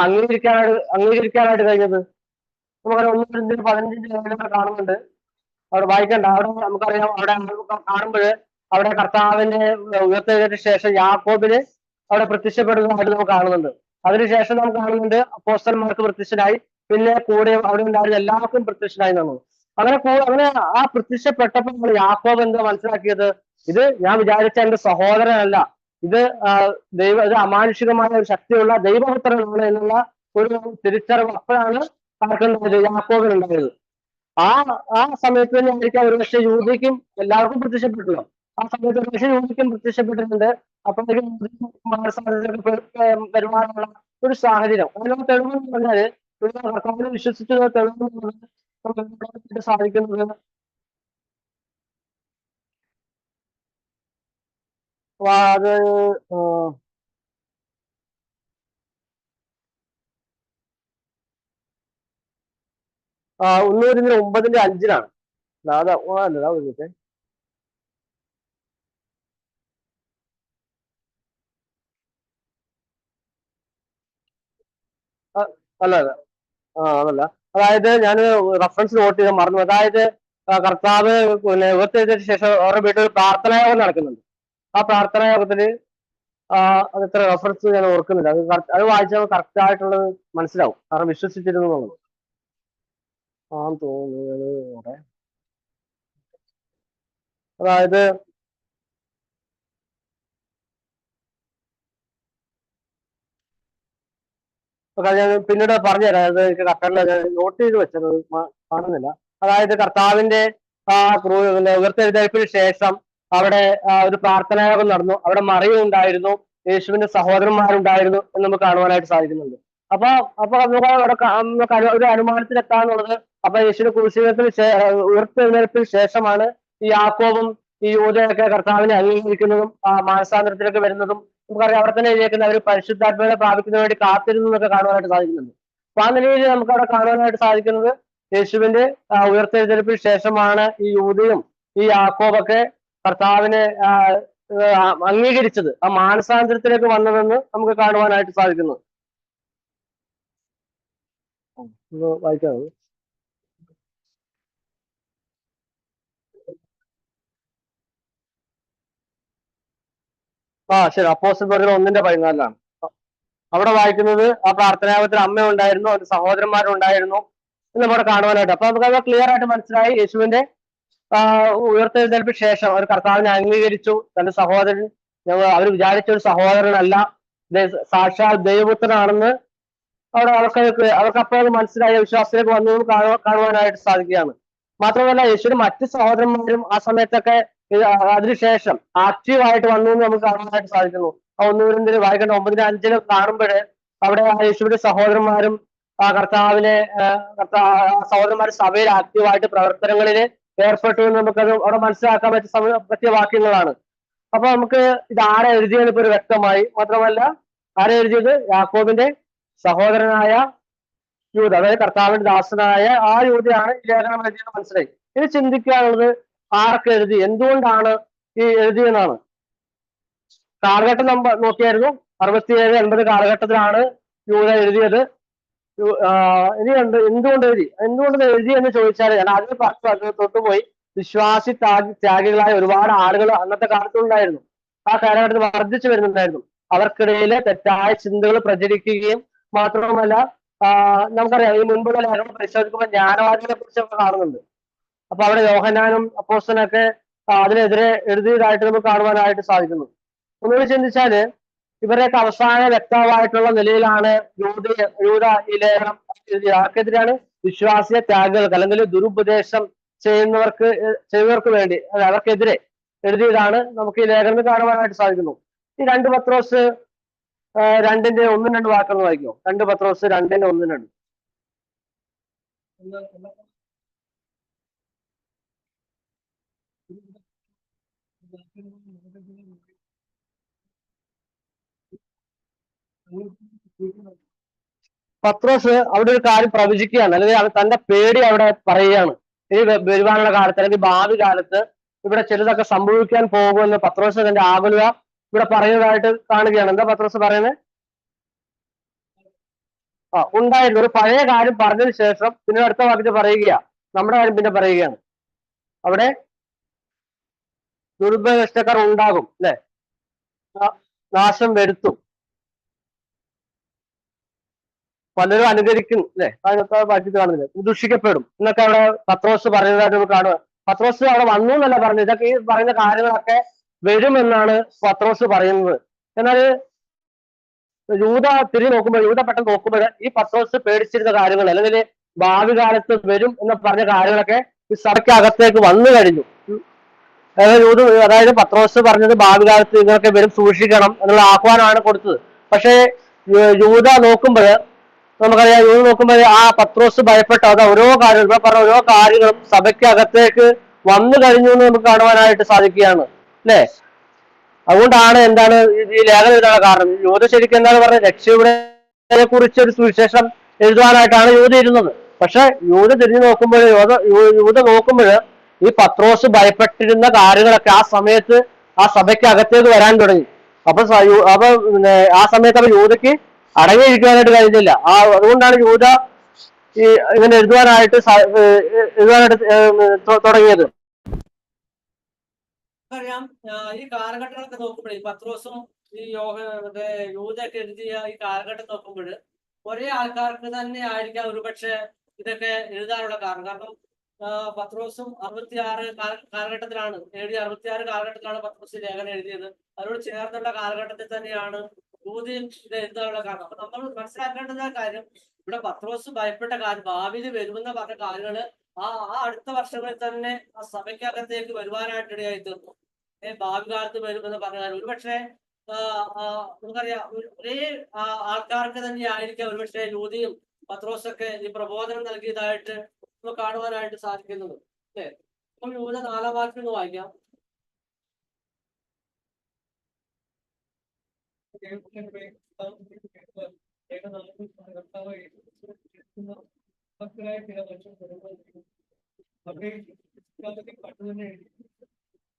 അംഗീകരിക്കാനായിട്ട് കഴിഞ്ഞത്? നമുക്കറിയാം 1-15 കാണുന്നുണ്ട്. അവിടെ വായിക്കണ്ട, അവിടെ നമുക്കറിയാം, അവിടെ കാണുമ്പോൾ അവിടെ കർത്താവിന്റെ ഉയർത്തെഴുന്നേറ്റ ശേഷം യാക്കോബിന് അവിടെ പ്രത്യക്ഷപ്പെടുന്നതായിട്ട് നമുക്ക് കാണുന്നുണ്ട്. അതിനുശേഷം നമുക്ക് കാണുന്നുണ്ട് അപ്പോസ്തലന്മാർക്ക് പ്രത്യക്ഷനായി, പിന്നെ കൂടെ അവിടെ ഉണ്ടായിരുന്ന എല്ലാവർക്കും പ്രത്യക്ഷനായി എന്നുള്ളത്. അങ്ങനെ ആ പ്രത്യക്ഷപ്പെട്ടപ്പോൾ നമ്മൾ യാക്കോബ് എന്താ മനസ്സിലാക്കിയത്? ഇത് ഞാൻ വിചാരിച്ച എന്റെ സഹോദരനല്ല, ഇത് ഇത് അമാനുഷികമായ ഒരു ശക്തിയുള്ള ദൈവപുത്രനാണ് എന്നുള്ള ഒരു തിരിച്ചറിവ് അപ്പോഴാണ് യാക്കോബിനുണ്ടായത്. ആ സമയത്ത് തന്നെ ആയിരിക്കാം ഒരുപക്ഷെ യൂദയ്ക്കും എല്ലാവർക്കും പ്രത്യക്ഷപ്പെട്ടുള്ളൂ. ആ സമയത്ത് ഒരുപക്ഷെ യൂദയ്ക്കും പ്രത്യക്ഷപ്പെട്ടിട്ടുണ്ട്. അപ്പോഴേക്കും വരുമാനമുള്ള ഒരു സാഹചര്യം. അതിനുള്ള തെളിവെന്ന് പറഞ്ഞാല് കർത്താവിനെ വിശ്വസിച്ചുള്ള തെളിവ് സാധിക്കുന്നത് അത് 9:5 അതാ വിളിച്ചേ. അല്ല അല്ല അതല്ല, അതായത് ഞാൻ റെഫറൻസ് നോട്ട് ചെയ്ത് മറന്നു. അതായത് കർത്താവ് പിന്നെ ഉയർത്തെഴുന്നേറ്റ ശേഷം അവരുടെ വീട്ടിൽ പ്രാർത്ഥനായോഗം നടക്കുന്നുണ്ട്. ആ പ്രാർത്ഥനായോഗത്തില് അത് എത്ര റെഫറൻസ് ഞാൻ ഓർക്കുന്നില്ല. അത് വായിച്ചാൽ കറക്റ്റ് ആയിട്ടുള്ളത് മനസ്സിലാവും, കാരണം വിശ്വസിച്ചിരുന്നു എന്നുള്ളത്. തോന്നുന്നത് അതായത് ഞാൻ പിന്നീട് പറഞ്ഞുതരാം. അത് എനിക്ക് കറക്റ്റ് നോട്ട് ചെയ്ത് വെച്ചത് കാണുന്നില്ല. അതായത് കർത്താവിന്റെ ഉയർത്തെഴുന്നേൽപ്പിന് ശേഷം അവിടെ ഒരു പ്രാർത്ഥനായോഗം നടന്നു. അവിടെ മറിയം ഉണ്ടായിരുന്നു, യേശുവിന്റെ സഹോദരന്മാരുണ്ടായിരുന്നു എന്ന് നമുക്ക് കാണുവാനായിട്ട് സാധിക്കുന്നുണ്ട്. അപ്പൊ നമുക്ക് അവിടെ ഒരു അനുമാനത്തിലെത്താന്നുള്ളത്, അപ്പൊ യേശുവിന്റെ ക്രൂശീകരണത്തിന് ഉയർത്തെഴുന്നേൽപ്പിന് ശേഷമാണ് ഈ യാക്കോബും ഈ യൂദയൊക്കെ കർത്താവിനെ അംഗീകരിക്കുന്നതും മാനസാന്തരത്തിലേക്ക് വരുന്നതും. നമുക്കറിയാം അവിടെ തന്നെ എഴുതിയേക്കുന്ന അവർ പരിശുദ്ധാത്മാവിനെ പ്രാപിക്കുന്നതിന് വേണ്ടി കാത്തിരുന്നു എന്നൊക്കെ കാണുവാനായിട്ട് സാധിക്കുന്നുണ്ട്. അപ്പൊ ആ നിലയിൽ നമുക്ക് അവിടെ കാണുവാനായിട്ട് സാധിക്കുന്നത് യേശുവിന്റെ ഉയർത്തെഴുന്നേൽപ്പിന് ശേഷമാണ് ഈ യൂദയും ഈ യാക്കോബൊക്കെ കർത്താവിനെ അംഗീകരിച്ചത്, ആ മാനസാന്തരത്തിലേക്ക് വന്നതെന്ന് നമുക്ക് കാണുവാനായിട്ട് സാധിക്കുന്നു. വായിക്കാവൂ. ശരി. അപ്പോസ്തലർ 1:14 അവിടെ വായിക്കുന്നത് ആ പ്രാർത്ഥനാപത്തിൽ അമ്മ ഉണ്ടായിരുന്നു, അവരുടെ സഹോദരന്മാരുണ്ടായിരുന്നു എന്ന് നമ്മുടെ കാണുവാനായിട്ട്. അപ്പൊ നമുക്ക് അത് ക്ലിയർ ആയിട്ട് മനസ്സിലായി. യേശുവിന്റെ ഉയർത്തെഴുന്നേൽപ്പിന് ശേഷം അവർ കർത്താവിനെ അംഗീകരിച്ചു. തന്റെ സഹോദരൻ അവർ വിചാരിച്ച ഒരു സഹോദരനല്ല, സാക്ഷാൽ ദൈവപുത്രനാണെന്ന് അവർക്ക് അപ്പോൾ മനസ്സിലായ വിശ്വാസത്തിലേക്ക് വന്നു കാണുവാനായിട്ട് സാധിക്കുകയാണ്. മാത്രമല്ല യേശുവിന് മറ്റ് സഹോദരന്മാരും ആ സമയത്തൊക്കെ അതിനുശേഷം ആക്റ്റീവായിട്ട് വന്നു എന്ന് നമുക്ക് കാണാനായിട്ട് സാധിക്കുന്നു. ആ 1 Corinthians വായിക്കേണ്ട 9:5 കാണുമ്പോൾ അവിടെ യേശുവിന്റെ സഹോദരന്മാരും ആ കർത്താവിനെ സഹോദരന്മാർ സഭയിൽ ആക്റ്റീവായിട്ട് പ്രവർത്തനങ്ങളിൽ ഏർപ്പെട്ടു എന്ന് നമുക്കത് അവിടെ മനസ്സിലാക്കാൻ പറ്റിയ വാക്യങ്ങളാണ്. അപ്പൊ നമുക്ക് ഇത് ആരെ എഴുതിയെന്ന് ഇപ്പൊ ഒരു വ്യക്തമായി. മാത്രമല്ല ആരെ എഴുതിയത്? യാക്കോബിന്റെ സഹോദരനായ യൂദ, അതായത് കർത്താവിന്റെ ദാസനായ ആ യൂദയാണ് ഈ ലേഖനം എഴുതിയെന്ന് മനസ്സിലായി. ഇത് ചിന്തിക്കാനുള്ളത് ആർക്ക് എഴുതി, എന്തുകൊണ്ടാണ് ഈ എഴുതിയെന്നാണ്. കാലഘട്ടം നമ്മൾ നോക്കിയായിരുന്നു. 67-80 കാലഘട്ടത്തിലാണ് യൂദ എഴുതിയത്. ഇനി എന്തുകൊണ്ട് എഴുതി എന്ന് ചോദിച്ചാൽ, ഞാൻ ആദ്യം പറഞ്ഞു തൊട്ടുപോയി, വിശ്വാസി ത്യാഗികളായ ഒരുപാട് ആളുകൾ അന്നത്തെ കാലത്തുണ്ടായിരുന്നു. ആ കാലഘട്ടത്തിൽ വർദ്ധിച്ചു വരുന്നുണ്ടായിരുന്നു. അവർക്കിടയിൽ തെറ്റായ ചിന്തകൾ പ്രചരിക്കുകയും മാത്രമല്ല നമുക്കറിയാം ഈ മുൻപുള്ള ലേഖനം പരിശോധിക്കുമ്പോൾ ജ്ഞാനവാദികളെ കുറിച്ചൊക്കെ കാണുന്നുണ്ട്. അപ്പൊ അവിടെ യോഹന്നാനും അപ്പോസ്തലനൊക്കെ അതിനെതിരെ എഴുതിയതായിട്ട് നമുക്ക് കാണുവാനായിട്ട് സാധിക്കുന്നു. ഒന്നുകൂടി ചിന്തിച്ചാല് ഇവരെയൊക്കെ അവസാന വ്യക്തമായിട്ടുള്ള നിലയിലാണ് യൂദ ഈ ലേഖനം എഴുതിയത്. ആർക്കെതിരെയാണ്? വിശ്വാസിയ ത്യാഗികൾക്ക് അല്ലെങ്കിൽ ദുരുപദേശം ചെയ്യുന്നവർക്ക് വേണ്ടി, അവർക്കെതിരെ എഴുതിയതാണ് നമുക്ക് ഈ ലേഖനം കാണുവാനായിട്ട് സാധിക്കുന്നു. ഈ 2 പത്രോസ് 2:1-2 വാക്കുകൾ വായിക്കുമോ? 2 പത്രോസ് 2:1-2. പത്രോസ് അവിടെ ഒരു കാര്യം പ്രവചിക്കുകയാണ്, അല്ലെങ്കിൽ തന്റെ പേടി അവിടെ പറയുകയാണ്. ഈ വരുവാനുള്ള കാലത്ത് അല്ലെങ്കിൽ ഭാവി കാലത്ത് ഇവിടെ ചിലതൊക്കെ സംഭവിക്കാൻ പോകുമെന്ന് പത്രോസ് തന്റെ ആകുലത ഇവിടെ പറയുന്നതായിട്ട് കാണുകയാണ്. എന്താ പത്രോസ് പറയുന്നത്? ഉണ്ടായിരുന്നു ഒരു പഴയ കാര്യം പറഞ്ഞതിന് ശേഷം പിന്നെ അടുത്ത വാക്യത്തിൽ പറയുക, നമ്മുടെ കാര്യം പിന്നെ പറയുകയാണ്. അവിടെ ദുരുപദേഷ്ടക്കാർ ഉണ്ടാകും, അല്ലെ? നാശം വരുത്തും, പലരും അനുകരിക്കും, അല്ലെ? അതിനൊക്കെ വാക്യത്തിൽ കാണുന്നില്ല. ദുഷിക്കപ്പെടും എന്നൊക്കെ അവിടെ പത്രോസ് പറയുന്നതായിട്ട് നമുക്ക് കാണുക. പത്രോസ് അവിടെ വന്നു എന്നല്ല പറഞ്ഞത്, ഇതൊക്കെ ഈ പറയുന്ന കാര്യങ്ങളൊക്കെ വരുമെന്നാണ് പത്രോസ് പറയുന്നത്. എന്നാൽ യൂദ പെട്ടെന്ന് നോക്കുമ്പോൾ ഈ പത്രോസ് പേടിച്ചിരുന്ന കാര്യങ്ങൾ അല്ലെങ്കിൽ ഭാവി കാലത്ത് വരും എന്ന് പറഞ്ഞ കാര്യങ്ങളൊക്കെ ഈ സഭയ്ക്കകത്തേക്ക് വന്നു കഴിഞ്ഞു. അതായത് പത്രോസ് പറഞ്ഞത് ഭാവി കാലത്ത് ഇങ്ങനെയൊക്കെ വരും, സൂക്ഷിക്കണം എന്നുള്ള ആഹ്വാനമാണ് കൊടുത്തത്. പക്ഷേ യൂദ നോക്കുമ്പോൾ ആ പത്രോസ് ഭയപ്പെട്ട ഓരോ കാര്യങ്ങളും സഭയ്ക്കകത്തേക്ക് വന്നു കഴിഞ്ഞു എന്ന് നമുക്ക് കാണുവാനായിട്ട് സാധിക്കുകയാണ്, അല്ലെ? അതുകൊണ്ടാണ് എന്താണ് ഈ ലേഖനം എഴുതാനുള്ള കാരണം. യൂദ ശരിക്കും എന്താണ് പറഞ്ഞത്? രക്ഷയുടെ കുറിച്ച് ഒരു സുവിശേഷം എഴുതുവാനായിട്ടാണ് യൂദ ഇരുന്നത്. പക്ഷെ യൂദ തിരിഞ്ഞു നോക്കുമ്പോൾ ഈ പത്രോസ് ഭയപ്പെട്ടിരുന്ന കാര്യങ്ങളൊക്കെ ആ സമയത്ത് ആ സഭയ്ക്ക് അകത്തേക്ക് വരാൻ തുടങ്ങി. അപ്പൊ ആ സമയത്ത് യൂദയ്ക്ക് അടങ്ങിയിരിക്കാനായിട്ട് കഴിഞ്ഞില്ല. അതുകൊണ്ടാണ് യൂദ ഈ ഇങ്ങനെ എഴുതുവാനായിട്ട് തുടങ്ങിയത്. അറിയാം, ഈ കാലഘട്ടങ്ങളൊക്കെ നോക്കുമ്പോൾ പത്രോസും ഈ യൂദയൊക്കെ എഴുതിയ ഈ കാലഘട്ടം നോക്കുമ്പോൾ ഒരേ ആൾക്കാർക്ക് തന്നെ ആയിരിക്കാം ഒരുപക്ഷെ ഇതൊക്കെ എഴുതാനുള്ള കാരണം. കാരണം പത്രോസും 66 കാലഘട്ടത്തിലാണ്, AD 66 കാലഘട്ടത്തിലാണ് പത്രോസ് ലേഖനം എഴുതിയത്. അതിനോട് ചേർന്നുള്ള കാലഘട്ടത്തിൽ തന്നെയാണ് യൂദയും ഇത് എഴുതാനുള്ള കാരണം. അപ്പൊ നമ്മൾ മനസ്സിലാക്കേണ്ടുന്ന കാര്യം, ഇവിടെ പത്രോസ് ഭയപ്പെട്ട കാര്യം, ഭാവിയിൽ വരുമെന്ന് പറഞ്ഞ കാര്യങ്ങള് ആ അടുത്ത വർഷങ്ങളിൽ തന്നെ ആ സഭയ്ക്കകത്തേക്ക് വരുവാനായിട്ടിടയായി തീർന്നു. ഭാവി കാലത്ത് വരുമെന്ന് പറഞ്ഞാൽ ഒരുപക്ഷെ നമുക്കറിയാം ഒരേ ആൾക്കാർക്ക് തന്നെ ആയിരിക്കാം ഒരുപക്ഷെ യൂദയും പത്രോസൊക്കെ ഈ പ്രബോധനം നൽകിയതായിട്ട് നമുക്ക് കാണുവാനായിട്ട് സാധിക്കുന്നത്, അല്ലേ? അപ്പം യൂദ 4-ാം വാക്യം ഒന്ന് വായിക്കാം.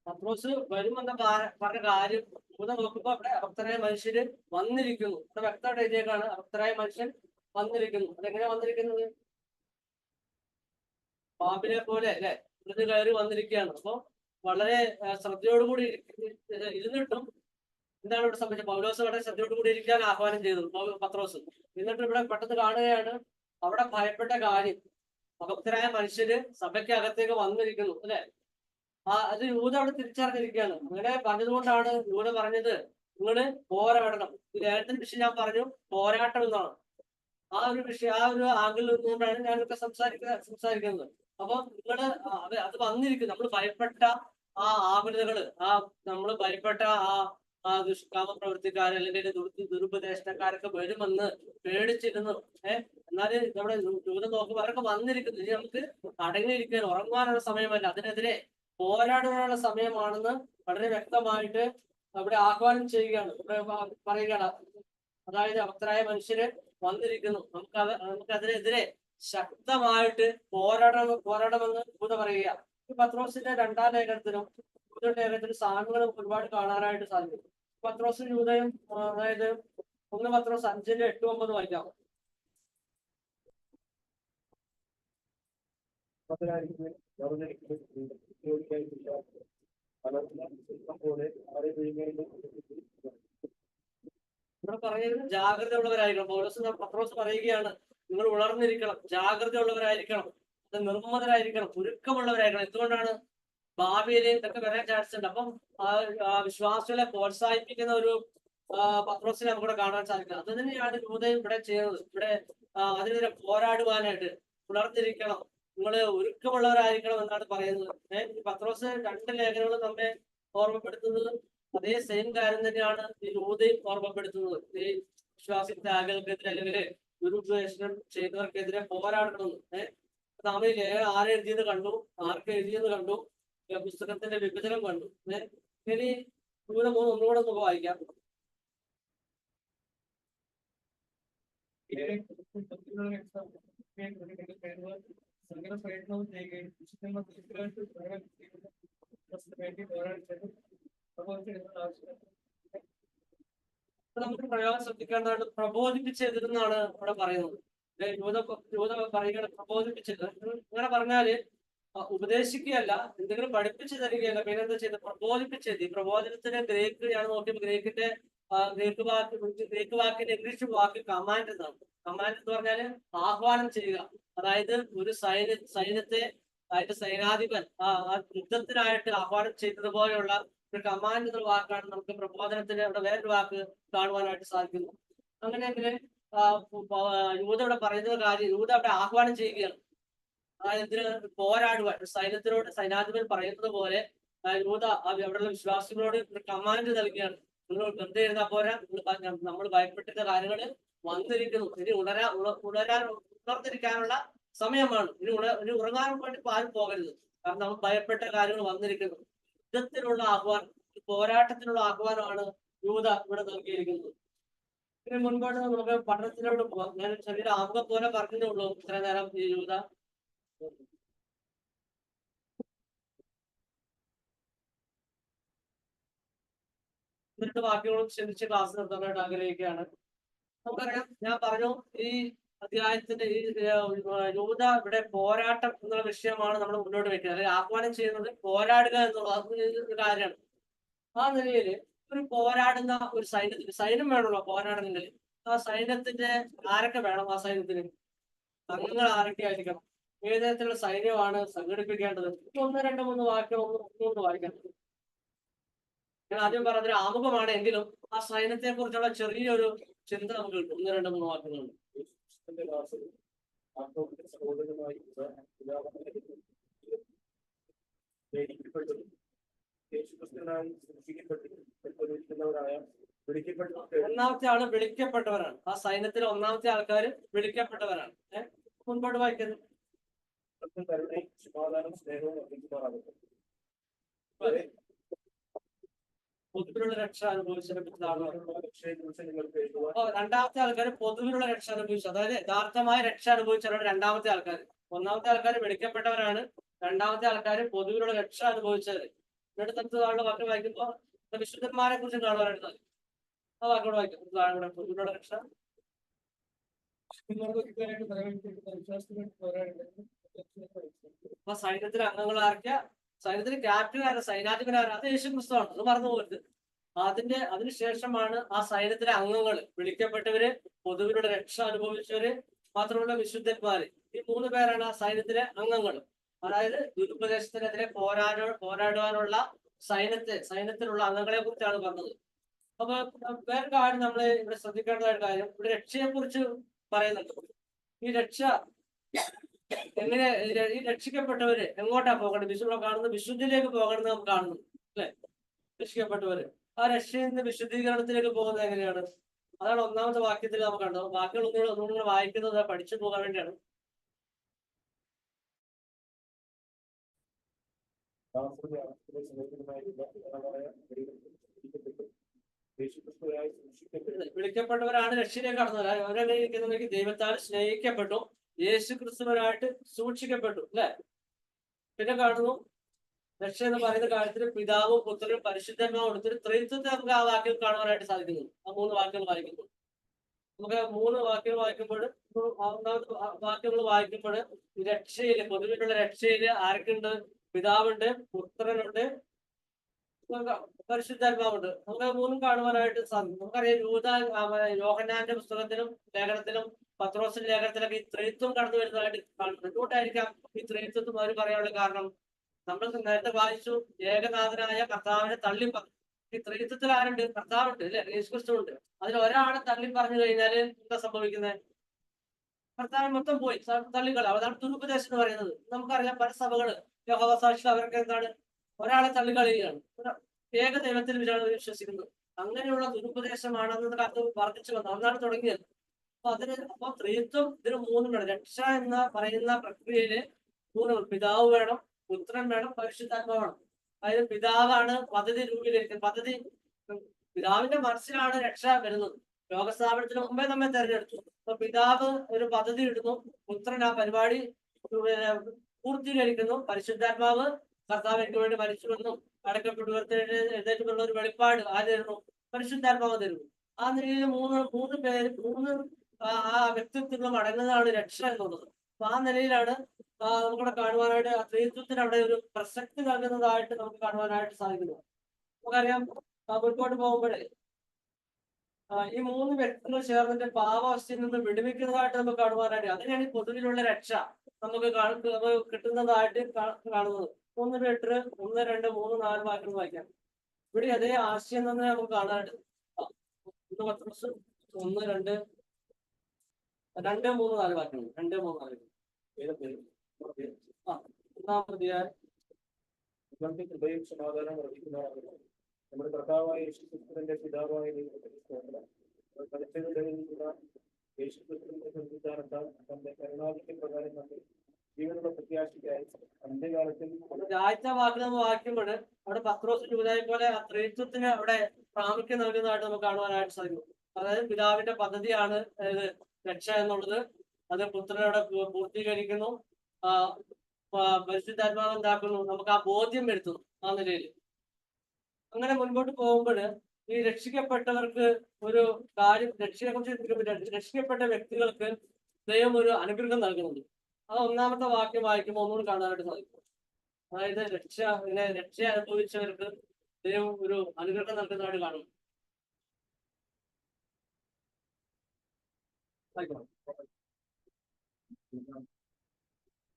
പത്രോസ് വരുമെന്ന പറഞ്ഞ കാര്യം യൂദ നോക്കുമ്പോ അവിടെ അഭക്തരായ മനുഷ്യര് വന്നിരിക്കുന്നു. ഇവിടെ വ്യക്തമായിട്ട് എഴുതിയേക്കാണ്, അഭക്തരായ മനുഷ്യൻ വന്നിരിക്കുന്നു. അതെങ്ങനെ വന്നിരിക്കുന്നത്? പാമ്പിനെ പോലെ, അല്ലെ? ഇത് കയറി വന്നിരിക്കുകയാണ്. അപ്പൊ വളരെ ശ്രദ്ധയോടുകൂടി ഇരുന്നിട്ടും എന്താണ് ഇവിടെ സംഭവിച്ചത്? പൗലോസ് വളരെ ശ്രദ്ധയോട് കൂടി ഇരിക്കാൻ ആഹ്വാനം ചെയ്തു പത്രോസ്. എന്നിട്ട് ഇവിടെ പെട്ടെന്ന് കാണുകയാണ് അവിടെ ഭയപ്പെട്ട കാര്യം, ഭക്തരായ മനുഷ്യര് സഭയ്ക്കകത്തേക്ക് വന്നിരിക്കുന്നു അല്ലെ. അത് യൂത അവിടെ തിരിച്ചറിഞ്ഞിരിക്കുകയാണ്. അങ്ങനെ പറഞ്ഞതുകൊണ്ടാണ് യൂത പറഞ്ഞത് നിങ്ങള് പോരാടണം. ഈ ലേഖനത്തിന്റെ വിഷയം ഞാൻ പറഞ്ഞു പോരാട്ടം എന്നാണ്. ആ ഒരു വിഷയം, ആ ഒരു ആംഗിളിൽ നിന്നുകൊണ്ടാണ് ഞാനിപ്പോ സംസാരിക്കുന്നത്. അപ്പൊ നിങ്ങള് അത് വന്നിരിക്കും. നമ്മൾ ഭയപ്പെട്ട ആ ആകുലതകള്, നമ്മൾ ഭയപ്പെട്ട ആ ദുഷ്കാമ പ്രവൃത്തിക്കാർ അല്ലെങ്കിൽ ദുരുപദേഷ്ടക്കാരൊക്കെ വരുമെന്ന് പേടിച്ചിരുന്നു. എന്നാല് നമ്മുടെ ദൂരം നോക്കുമ്പോൾ അവരൊക്കെ വന്നിരിക്കുന്നു. ഇനി നമുക്ക് അടങ്ങിയിരിക്കാൻ ഉറങ്ങാനുള്ള സമയമല്ല, അതിനെതിരെ പോരാടാനുള്ള സമയമാണെന്ന് വളരെ വ്യക്തമായിട്ട് അവിടെ ആഹ്വാനം ചെയ്യുകയാണ്, പറയുകയാണ്. അതായത് ഭക്തരായ മനുഷ്യര് വന്നിരിക്കുന്നു, നമുക്കതിനെതിരെ ശക്തമായിട്ട് പോരാടണമെന്ന് യൂത പറയുക. ഈ പത്രോസിന്റെ രണ്ടാം ലേഖനത്തിനും യൂതയുടെ ലേഖനത്തിനും സാമ്യങ്ങൾ ഒരുപാട് കാണാനായിട്ട് സാധിക്കും. പത്രോസും യൂതയും, അതായത് 1 പത്രോസ് 5:8-9 വായിക്കാം. ഇവിടെ പറയുന്നത് ജാഗ്രത ഉള്ളവരായിരിക്കണം. പത്രോസ് പറയുകയാണ് നിങ്ങൾ ഉണർന്നിരിക്കണം, ജാഗ്രത ഉള്ളവരായിരിക്കണം, നിർമ്മതരായിരിക്കണം, ഒരുക്കമുള്ളവരായിരിക്കണം. എന്തുകൊണ്ടാണ്? ഭാവിയിൽ ഇതൊക്കെ വരാൻ ചാൻസ് ഉണ്ട്. അപ്പം വിശ്വാസികളെ പ്രോത്സാഹിപ്പിക്കുന്ന ഒരു പത്രോസിനെ നമുക്കിവിടെ കാണാൻ സാധിക്കും. അത് തന്നെയാണ് യൂതയും ഇവിടെ ചെയ്യുന്നത്. ഇവിടെ അതിനെതിരെ പോരാടുവാനായിട്ട് ഉണർന്നിരിക്കണം, നിങ്ങൾ ഒരുക്കമുള്ളവരായിരിക്കണം എന്നാണ് പറയുന്നത്. പത്രോസ് 2 ലേഖനങ്ങൾ നമ്മെ ഓർമ്മപ്പെടുത്തുന്നത് അതേ സെയിം കാര്യം തന്നെയാണ് ഈ യൂതയും ഓർമ്മപ്പെടുത്തുന്നത്. ഈ വിശ്വാസി ത്യാഗങ്ങൾക്കെതിരെ അല്ലെങ്കിൽ ദുരുപദേശം ചെയ്തവർക്കെതിരെ പോരാടണമെന്ന്. നാം ഈ ലേഖനം ആരെഴുതിയെന്ന് കണ്ടു, ആർക്ക് എഴുതിയെന്ന് കണ്ടു, പുസ്തകത്തിന്റെ വിഭജനം കണ്ടു. ഇനി യൂത 3 ഒന്നുകൂടെ ഒന്ന് വായിക്കാം. നമുക്ക് പ്രയോഗം ശ്രദ്ധിക്കേണ്ടതാണ്. പ്രബോധിപ്പിച്ചെതിരെന്നാണ് ഇവിടെ പറയുന്നത്. യൂത പറയുകയാണ് പ്രബോധിപ്പിച്ചത്. അങ്ങനെ പറഞ്ഞാല് ഉപദേശിക്കുകയല്ല, എന്തെങ്കിലും പഠിപ്പിച്ചു തരികയല്ല, പിന്നെ എന്താ ചെയ്ത് പ്രബോധിപ്പിച്ചത്. ഈ പ്രബോധനത്തിന് ഗ്രീക്ക് ഞാൻ നോക്കിയപ്പോൾ ഗ്രീക്ക് വാക്കിന്റെ ഇംഗ്ലീഷ് വാക്ക് കമാൻഡ് എന്നാണ്. കമാൻഡ് എന്ന് പറഞ്ഞാല് ആഹ്വാനം ചെയ്യുക. അതായത് ഒരു സൈന്യത്തെ അതിന്റെ സൈനാധിപൻ യുദ്ധത്തിനായിട്ട് ആഹ്വാനം ചെയ്തതുപോലെയുള്ള ഒരു കമാൻഡ് എന്ന വാക്കാണ് നമുക്ക് പ്രബോധനത്തിന് അവിടെ വേറൊരു വാക്ക് കാണുവാനായിട്ട് സാധിക്കുന്നു. അങ്ങനെയെങ്കിൽ യൂത ഇവിടെ പറയുന്ന കാര്യം, യൂത അവിടെ ആഹ്വാനം ചെയ്യുകയാണ്. അതായത് പോരാടുവാൻ സൈനാധിപൻ പറയുന്നത് പോലെ യൂത അവിടെയുള്ള വിശ്വാസികളോട് ഒരു കമാൻഡ് നൽകുകയാണ്. നിങ്ങൾ വെറുതെ ഇരുന്നാൽ പോരാ, നമ്മൾ ഭയപ്പെട്ടിട്ട കാര്യങ്ങൾ വന്നിരിക്കുന്നു. ഇനി ഉണർന്നിരിക്കാനുള്ള സമയമാണ്. ഇനി ഉറങ്ങാൻ വേണ്ടി ആരും പോകരുത്. കാരണം നമ്മൾ ഭയപ്പെട്ട കാര്യങ്ങൾ വന്നിരിക്കുന്നു. യുദ്ധത്തിനുള്ള ആഹ്വാനം, പോരാട്ടത്തിനുള്ള ആഹ്വാനമാണ് യൂത ഇവിടെ നൽകിയിരിക്കുന്നത്. ഇതിന് മുൻപോട്ട് നമുക്ക് പഠനത്തിലോട്ട് പോകാം. ഞാൻ ചെറിയൊരു ആമുഖം പോലെ പറഞ്ഞേ ഉള്ളൂ ഇത്ര നേരം ഈ യൂത. എന്നിട്ട് ബാക്കിയോളം ക്ഷമിച്ച് ക്ലാസ് നിർത്താനായിട്ട് ആഗ്രഹിക്കുകയാണ്. നമുക്കറിയാം, ഞാൻ പറഞ്ഞു ഈ അധ്യായത്തിന്റെ ഈ യൂത ഇവിടെ പോരാട്ടം എന്നുള്ള വിഷയമാണ് നമ്മൾ മുന്നോട്ട് വെക്കുന്നത്. അല്ലെങ്കിൽ ആഹ്വാനം ചെയ്യുന്നത് പോരാടുക എന്നുള്ള കാര്യമാണ്. ആ നിലയിൽ ഒരു പോരാടുന്ന ഒരു സൈന്യം വേണമല്ലോ പോരാടണമെങ്കിൽ. ആ സൈന്യത്തിന്റെ ആരൊക്കെ വേണം? ആ സൈന്യത്തിന് അംഗങ്ങൾ ആരൊക്കെ ആയിരിക്കണം? ഏത് തരത്തിലുള്ള സൈന്യമാണ് സംഘടിപ്പിക്കേണ്ടത്? 1, 2, 3 വാക്യം ഒന്നുകൊണ്ട് വായിക്കണം. ഞാൻ ആദ്യം പറഞ്ഞൊരു ആമുഖമാണ്, എങ്കിലും ആ സൈന്യത്തെ കുറിച്ചുള്ള ചെറിയൊരു ചിന്ത നമുക്ക് കിട്ടും. 1, 2, 3 വാക്യങ്ങളുണ്ട്. ഒന്നാമത്തെ ആള് വിളിക്കപ്പെട്ടവരാണ്. ആ സൈന്യത്തിലെ ഒന്നാമത്തെ ആൾക്കാർ വിളിക്കപ്പെട്ടവരാണ്. മുൻപോട്ട് വായിക്കുന്നത് പൊതുവിലുള്ള രക്ഷ അനുഭവിച്ചതാണ്. രണ്ടാമത്തെ ആൾക്കാർ പൊതുവിലുള്ള രക്ഷ അനുഭവിച്ചു, അതായത് യഥാർത്ഥമായ രക്ഷ അനുഭവിച്ചവരാണ് രണ്ടാമത്തെ ആൾക്കാർ. ഒന്നാമത്തെ ആൾക്കാർ വിളിക്കപ്പെട്ടവരാണ്, രണ്ടാമത്തെ ആൾക്കാർ പൊതുവിലുള്ള രക്ഷ അനുഭവിച്ചവർ. എന്നിട്ട് തത്വങ്ങളുടെ വാക്യം വായിക്കുമ്പോൾ വിശുദ്ധന്മാരെ കുറിച്ച് കാണുവാനായിട്ട് ആ വാക്കോട് വായിക്കും. പൊതുവിലുള്ള രക്ഷ അപ്പൊ സൈന്യത്തിലെ അംഗങ്ങൾ ആരൊക്കെയാ? സൈന്യത്തിന് ക്യാപ്റ്റൻ ആരാ? സൈനാധിപനാരാ? അത് യേശു ക്രിസ്തുവാണ്. അത് മറന്നു പോകരുത്. അതിനുശേഷമാണ് ആ സൈന്യത്തിലെ അംഗങ്ങൾ, വിളിക്കപ്പെട്ടവര്, പൊതുവിലുള്ള രക്ഷ അനുഭവിച്ചവര്, മാത്രമല്ല വിശുദ്ധന്മാര്, ഈ 3 പേരാണ് ആ സൈന്യത്തിലെ അംഗങ്ങൾ. അതായത് ദുരുപദേശത്തിനെതിരെ പോരാടുവാനുള്ള സൈന്യത്തിലുള്ള അംഗങ്ങളെ കുറിച്ചാണ് പറഞ്ഞത്. അപ്പൊ വേറെ കാര്യം നമ്മൾ ഇവിടെ ശ്രദ്ധിക്കേണ്ടതായ കാര്യം, ഇവിടെ രക്ഷയെ കുറിച്ച് പറയുന്നുണ്ട്. ഈ രക്ഷ എങ്ങനെ, ഈ രക്ഷിക്കപ്പെട്ടവര് എങ്ങോട്ടാ പോകേണ്ടത്? കാണുന്നത് വിശുദ്ധിയിലേക്ക് പോകണമെന്ന് നമുക്ക് കാണുന്നു, അല്ലെ? രക്ഷിക്കപ്പെട്ടവര് ആ രക്ഷയിൽ നിന്ന് വിശുദ്ധീകരണത്തിലേക്ക് പോകുന്നത് എങ്ങനെയാണ്? അതാണ് ഒന്നാമത്തെ വാക്യത്തിൽ നമുക്ക് കണ്ടത്. വാക്കുകൾ ഒന്നുകൂടെ വായിക്കുന്നത് പഠിച്ചു പോകാൻ വേണ്ടിയാണ്. വിളിക്കപ്പെട്ടവരാണ് രക്ഷയിലേക്ക് കടന്നത്. അവരെങ്ങനെ ഇരിക്കുന്നവർക്ക് ദൈവത്താൽ സ്നേഹിക്കപ്പെട്ടു, യേശു ക്രിസ്തുവരായിട്ട് സൂക്ഷിക്കപ്പെട്ടു, അല്ലെ? പിന്നെ കാണുന്നു രക്ഷ എന്ന് പറയുന്ന കാര്യത്തിൽ പിതാവും പുത്രനും പരിശുദ്ധന്മാവും എടുത്തൊരു ത്രിത്വത്തെ നമുക്ക് ആ വാക്യം കാണുവാനായിട്ട് സാധിക്കുന്നു. ആ 3 വാക്യങ്ങൾ വായിക്കുമ്പോൾ നമുക്ക് 3 വാക്യങ്ങൾ വായിക്കുമ്പോൾ, വാക്യങ്ങൾ വായിക്കുമ്പോൾ രക്ഷയില്, പൊതുവിലുള്ള രക്ഷയില് ആരൊക്കെയുണ്ട്? പിതാവുണ്ട്, പുത്രനുണ്ട്, പരിശുദ്ധാത്മാവുണ്ട്. നമുക്ക് 3 കാണുവാനായിട്ട് സാധിക്കും. നമുക്കറിയാം യോഹന്നാന്റെ പുസ്തകത്തിലും ലേഖനത്തിലും പത്രോസിന്റെ ലേഖനത്തിലൊക്കെ ഈ ത്രിത്വം കടന്നു വരുന്നതായിട്ട് കാണുന്നുണ്ട്. എന്തുകൊണ്ടായിരിക്കാം ഈ ത്രിത്വം അവർ പറയാനുള്ള കാരണം? നമ്മൾ നേരത്തെ വായിച്ചു, ഏകനാഥനായ കർത്താവിനെ തള്ളി പറഞ്ഞു. ഈ ത്രിത്വത്തിൽ ആരുണ്ട്? കർത്താവുണ്ട്, അല്ലെ? യേശുക്രിസ്തു ഉണ്ട്. അതിൽ ഒരാളെ തള്ളി പറഞ്ഞു കഴിഞ്ഞാല് എന്താ സംഭവിക്കുന്നത്? കർത്താവ് മൊത്തം പോയി, തള്ളിക്കള. അതാണ് ദുരുപദേശം എന്ന് പറയുന്നത്. നമുക്കറിയാം പല സഭകള്, യഹോവ സാക്ഷികൾ, അവർക്ക് എന്താണ്? ഒരാളെ തള്ളിക്കളയുകയാണ്. ഏക ദൈവത്തിൽ വിശ്വസിക്കുന്നത്. അങ്ങനെയുള്ള ദുരുപദേശമാണെന്ന് കാലത്ത് വർദ്ധിച്ചു വന്നു. അന്നാണ് തുടങ്ങിയത്. അപ്പൊ ത്രിത്വം ഇതിന് 3 വേണം. രക്ഷ എന്ന പറയുന്ന പ്രക്രിയയില് 3: പിതാവ് വേണം, പുത്രൻ വേണം, പരിശുദ്ധാത്മാവ് വേണം. അതായത് പിതാവാണ് പദ്ധതി രൂപീകരിക്കുന്നത്. പിതാവിന്റെ മനസ്സിലാണ് രക്ഷ വരുന്നത്. ലോകസ്ഥാപനത്തിന് മുമ്പേ നമ്മെ തെരഞ്ഞെടുത്തു. അപ്പൊ പിതാവ് ഒരു പദ്ധതി ഇടുന്നു, പുത്രൻ ആ പരിപാടി പൂർത്തീകരിക്കുന്നു, പരിശുദ്ധാത്മാവ് കർത്താവിന് വേണ്ടി മരിച്ചുവെന്നും അടക്കപ്പെട്ടു എഴുന്നേറ്റുള്ള ഒരു വെളിപ്പാട് ആര് തരുന്നു? പരിശുദ്ധാത്മാവ് തരുന്നു. ആ നിലയിൽ 3 പേര്, 3 ആ വ്യക്തിത്വങ്ങളും അടങ്ങുന്നതാണ് രക്ഷ എന്നുള്ളത്. അപ്പൊ ആ നിലയിലാണ് നമുക്കിവിടെ കാണുവാനായിട്ട് ആ ത്രിത്വത്തിന് അവിടെ ഒരു പ്രസക്തി നൽകുന്നതായിട്ട് നമുക്ക് കാണുവാനായിട്ട് സാധിക്കുന്നു. നമുക്കറിയാം മുൻപോട്ട് പോകുമ്പോഴേ ഈ 3 വ്യക്തികൾ ചേർന്നിട്ട് പാവാവസ്ഥയിൽ നിന്ന് വിടുവിക്കുന്നതായിട്ട് നമുക്ക് കാണുവാനായിട്ട്, അതിനാണ് ഈ പൊതുവിലുള്ള രക്ഷ നമുക്ക് കിട്ടുന്നതായിട്ട് കാണുന്നത്. 1 Peter 1, 2, 3, 4 വാക്യങ്ങൾ വായിക്കാം. ഇവിടെ അതേ ആശയം തന്നെ നമുക്ക് കാണാനായിട്ട് 1 Petrus 1, 2, 3, 4 വാക്യങ്ങൾ. 2, 3, 4 ഒന്നാമത്തെ കൃപയും സമാധാനം വർദ്ധിക്കുന്നതാണ് നമ്മുടെ കർത്താവായ യേശുക്രിസ്തുവിന്റെ പിതാവായ യേശുക്രിസ്തുവിന്റെ സംവിധാനത്താൽ തന്റെ കരുണാധിക്യ പ്രകാരം നമ്മൾ ജീവനുള്ള പ്രത്യാശയ്ക്കായി അന്ത്യകാലത്തിൽ ആദ്യത്തെ വാക്യമ്പോൾ അവിടെ പത്രോസ് ചൂതായ പോലെ ആ ത്രിത്വത്തിന് അവിടെ പ്രാമുഖ്യം നൽകുന്നതായിട്ട് നമുക്ക് കാണുവാനായിട്ട് സാധിക്കും. അതായത് പിതാവിന്റെ പദ്ധതിയാണ് രക്ഷ എന്നുള്ളത്. അത് പുത്രനോടെ പൂർത്തീകരിക്കുന്നു. പരിശുദ്ധാത്മാവ് എന്താക്കുന്നു? നമുക്ക് ആ ബോധ്യം വരുത്തുന്നു. ആ നിലയിൽ അങ്ങനെ മുൻപോട്ട് പോകുമ്പോൾ ഈ രക്ഷിക്കപ്പെട്ടവർക്ക് ഒരു കാര്യം, രക്ഷിക്കപ്പെട്ട വ്യക്തികൾക്ക് ദൈവം ഒരു അനുഗ്രഹം നൽകുന്നുണ്ട്. അത് ഒന്നാമത്തെ വാക്യം വായിക്കുമ്പോൾ ഒന്നുകൂടി കാണാനായിട്ട് സാധിക്കും. അതായത് രക്ഷ അനുഭവിച്ചവർക്ക് ദൈവം ഒരു അനുഗ്രഹം നൽകുന്നതായിട്ട് കാണുന്നു.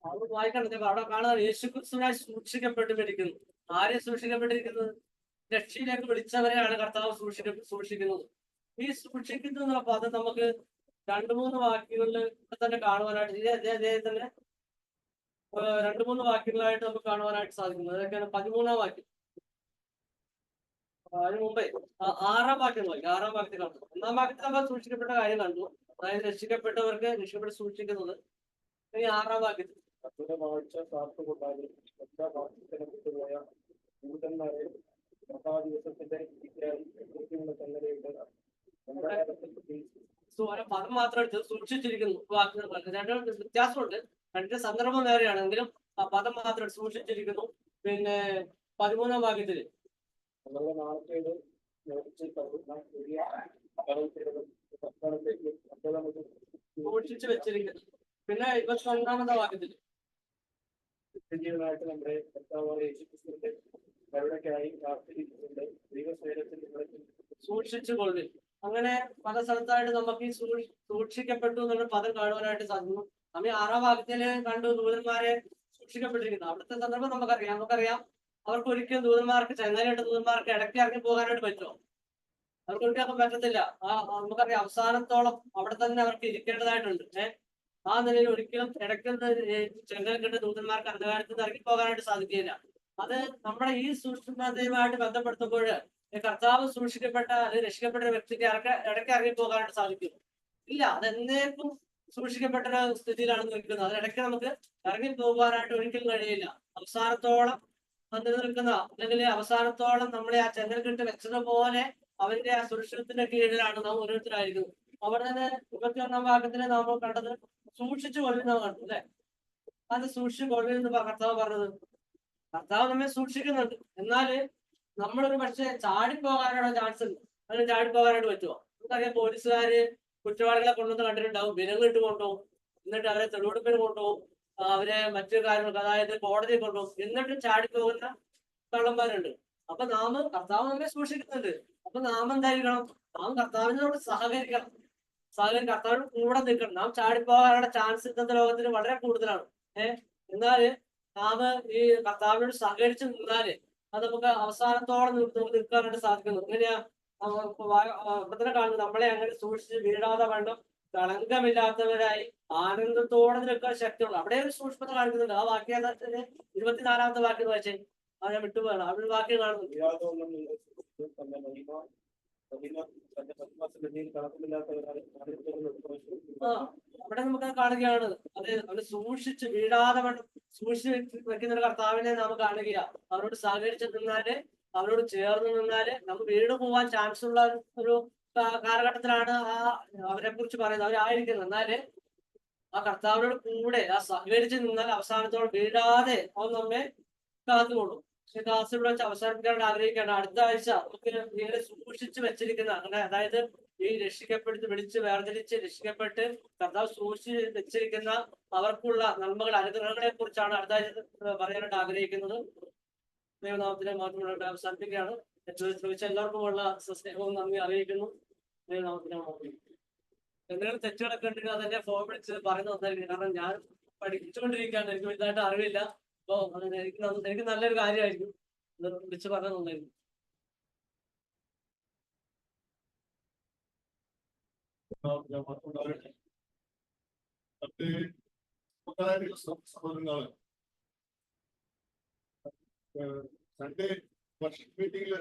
അത് വായിക്കണം. അവിടെ കാണുന്നത് യേശുക്രിസ്തുവിനായി സൂക്ഷിക്കപ്പെട്ടിരിക്കുന്നു. ആരെ സൂക്ഷിക്കപ്പെട്ടിരിക്കുന്നത്? രക്ഷയിലേക്ക് വിളിച്ചവരെയാണ് കർത്താവ് സൂക്ഷിക്കുന്നത്. ഈ സൂക്ഷിക്കുന്നു എന്നുള്ള പദം നമുക്ക് 2-3 വാക്യങ്ങളിൽ തന്നെ കാണുവാനായിട്ട്, തന്നെ 2-3 വാക്യങ്ങളായിട്ട് നമുക്ക് കാണുവാനായിട്ട് സാധിക്കുന്നത്. അതൊക്കെയാണ് 13-ാം വാക്യം. അതിന് മുമ്പേ 6-ാം വാക്യം വായിക്കും. 6-ാം വാക്യത്തിൽ കണ്ടു. 1-ാം വാക്യത്തിൽ നമ്മൾ സൂക്ഷിക്കപ്പെട്ട കാര്യം കണ്ടു. അതായത് രക്ഷിക്കപ്പെട്ടവർക്ക് രക്ഷപ്പെട്ട് സൂക്ഷിക്കുന്നത്. ഇനി 6-ാം വാക്യത്തിൽ പദം മാത്രം എടുത്ത് സൂക്ഷിച്ചിരിക്കുന്നു. വാക്കുകൾ വ്യത്യാസമുണ്ട്, 2 സന്ദർഭം വേറെയാണെങ്കിലും ആ പദം മാത്രം സൂക്ഷിച്ചിരിക്കുന്നു. പിന്നെ 13-ാം വാക്യത്തില് സൂക്ഷിച്ചു വെച്ചിരിക്കുന്നു. പിന്നെ 21-ാമത്തെ വാക്യത്തില് നമ്മുടെ കർത്താവായ യേശുക്രിസ്തുവിന്റെ കരുണയ്ക്കായി പ്രാർത്ഥിക്കുന്നുണ്ട്. ദൈവസ്നേഹത്തിൽ നിങ്ങളെ സൂക്ഷിച്ചുകൊള്ളിൽ. അങ്ങനെ പല സ്ഥലത്തായിട്ട് നമുക്ക് ഈ സൂക്ഷിക്കപ്പെട്ടു എന്നുള്ള പദം കാണുവാനായിട്ട് സാധിക്കുന്നു. നമ്മ 6-ാം വാക്യത്തില് കണ്ടു ദൂതന്മാരെ സൂക്ഷിക്കപ്പെട്ടിരിക്കുന്നു. അവിടുത്തെ സന്ദർഭം നമുക്കറിയാം. അവർക്ക് ഒരിക്കലും ദൂതന്മാർക്ക് ചെങ്ങലയിട്ട് ദൂതന്മാർക്ക് ഇടയ്ക്ക് ഇറങ്ങി പോകാനായിട്ട് പറ്റുമോ? അവർക്ക് ഒരിക്കലും പറ്റത്തില്ല. നമുക്കറിയാം അവസാനത്തോളം അവിടെ തന്നെ അവർക്ക് ഇരിക്കേണ്ടതായിട്ടുണ്ട്. ആ നിലയിൽ ഒരിക്കലും ഇടയ്ക്കുന്ന ചെങ്ങലക്കിട്ട് ദൂതന്മാർക്ക് അന്ധകാരത്തിൽ ഇറങ്ങി പോകാനായിട്ട് സാധിക്കില്ല. അത് നമ്മുടെ ഈ സൂക്ഷ്മതയുമായിട്ട് ബന്ധപ്പെടുത്തുമ്പോൾ കർത്താവ് സൂക്ഷിക്കപ്പെട്ട അല്ലെങ്കിൽ രക്ഷിക്കപ്പെട്ട ഒരു വ്യക്തിക്ക് ഇടയ്ക്ക് ഇറങ്ങി പോകാനായിട്ട് സാധിക്കും? ഇല്ല. അത് എന്നേക്കും സൂക്ഷിക്കപ്പെട്ട ഒരു സ്ഥിതിയിലാണ് നിൽക്കുന്നത്. അതിനിടയ്ക്ക് നമുക്ക് ഇറങ്ങി പോകാനായിട്ട് ഒരിക്കലും കഴിയില്ല. അവസാനത്തോളം നിലനിൽക്കുന്ന അല്ലെങ്കിൽ അവസാനത്തോളം നമ്മളെ ആ ചെങ്ങൽക്കിട്ട് വെച്ചതുപോലെ അവന്റെ ആ സുരക്ഷിതത്തിന്റെ കീഴിലാണ് നാം ഓരോരുത്തരായിരിക്കുന്നത്. അവിടെ തന്നെ 21-ാം വാക്യത്തില് നാം കണ്ടത് സൂക്ഷിച്ചു കൊള്ളുന്ന കണ്ടു അല്ലെ? അത് സൂക്ഷിച്ചു കൊള്ളുന്ന കർത്താവ് പറഞ്ഞത്. കർത്താവ് നമ്മെ സൂക്ഷിക്കുന്നുണ്ട്. എന്നാല് നമ്മളൊരു പക്ഷെ ചാടിപ്പോകാനുള്ള ചാൻസ് ഉണ്ട്. അതിന് ചാടിപ്പോകാനായിട്ട് പറ്റുമോ? നമുക്കറിയാം പോലീസുകാര് കുറ്റവാളികളെ കൊണ്ടുവന്ന് കണ്ടിട്ടുണ്ടാവും. വിലങ്ങിട്ട് കൊണ്ടുപോകും, എന്നിട്ട് അവരെ തെളിവെടുപ്പിന് കൊണ്ടുപോകും, അവരെ മറ്റു കാര്യങ്ങൾക്ക് അതായത് കോടതിയിൽ കൊണ്ടുപോകും, എന്നിട്ടും ചാടിപ്പോകുന്ന കള്ളന്മാരുണ്ട്. അപ്പൊ കർത്താവ് നമ്മെ സൂക്ഷിക്കുന്നുണ്ട്. അപ്പൊ നാം എന്തായിരിക്കണം? നാം കർത്താവിനോട് സഹകരിക്കണം. കർത്താവിനോട് കൂടെ നിൽക്കണം. നാം ചാടിപ്പോകാനുള്ള ചാൻസ് ഇന്നത്തെ ലോകത്തിന് വളരെ കൂടുതലാണ്. എന്നാല് നാം ഈ കർത്താവിനോട് സഹകരിച്ച് നിന്നാല് അത് നമുക്ക് അവസാനത്തോളം നിൽക്കാനായിട്ട് സാധിക്കുന്നു. എങ്ങനെയാ ഇവിടെ കാണുന്നത്? നമ്മളെ അങ്ങനെ സൂക്ഷിച്ച് വീഴാതെ വേണം കളങ്കമില്ലാത്തവരായി ആനന്ദത്തോടെ നിൽക്കാൻ ശക്തിയുള്ളു. അവിടെ ഒരു സൂക്ഷ്മത കാണിക്കുന്നുണ്ട്. ആ വാക്യത്തിന് 24-ാമത്തെ വാക്യം വായിച്ചേ. അത് ഞാൻ വിട്ടുപോയാണ്. അവിടെ വാക്യം കാണുന്നുണ്ട്. അവിടെ നമുക്ക് കാണുകയാണ്. അത് അവര് സൂക്ഷിച്ച് വീഴാതെ വേണം സൂക്ഷിച്ച് വെക്കുന്ന ഒരു കർത്താവിനെ നാം കാണുക. അവരോട് സഹകരിച്ച് നിന്നാല്, അവരോട് ചേർന്ന് നിന്നാല് നമുക്ക് വീട് പോവാൻ ചാൻസ് ഉള്ള ഒരു കാലഘട്ടത്തിലാണ് അവരെ കുറിച്ച് പറയുന്നത്. അവരായിരിക്കുന്നത്. എന്നാല് ആ കർത്താവിനോട് കൂടെ സഹകരിച്ച് നിന്നാൽ അവസാനത്തോളം വീഴാതെ അവൻ നമ്മെ കാത്തുകൊള്ളും. പക്ഷെ ക്ലാസ് ഇവിടെ വെച്ച് അവസാനിപ്പിക്കാനായിട്ട് ആഗ്രഹിക്കുകയാണ്. അടുത്ത ആഴ്ച നമുക്ക് ഇങ്ങനെ സൂക്ഷിച്ച് വെച്ചിരിക്കുന്ന അങ്ങനെ അതായത് ഈ വിളിച്ച് വേർതിരിച്ച് രക്ഷിക്കപ്പെട്ട് കർത്താവ് സൂക്ഷിച്ച് വെച്ചിരിക്കുന്ന അവർക്കുള്ള നന്മകൾ അനുഗ്രഹങ്ങളെ കുറിച്ചാണ് അടുത്ത ആഴ്ച പറയാനായിട്ട് ആഗ്രഹിക്കുന്നത്. ദൈവനാമത്തിലെ മാത്രം അവസാനിപ്പിക്കുകയാണ്. ചോദിച്ച എല്ലാവർക്കുമുള്ള സ്നേഹവും നന്ദി അറിയിക്കുന്നു. ദൈവനാമത്തിലെ മാത്രം എന്തെങ്കിലും തെറ്റുകളൊക്കെ ഉണ്ടെങ്കിൽ അതെന്നെ ഫോൺ വിളിച്ച് പറയുന്നത് നന്നായിരിക്കും. കാരണം ഞാൻ പഠിച്ചുകൊണ്ടിരിക്കുകയാണ്. എനിക്ക് വലുതായിട്ട് അറിവില്ല. അപ്പൊ എനിക്ക് നല്ലൊരു കാര്യമായിരിക്കും വിളിച്ച് പറഞ്ഞത് നന്നായിരിക്കും. സൺഡേ വർഷിപ്പ് മീറ്റിംഗിൽ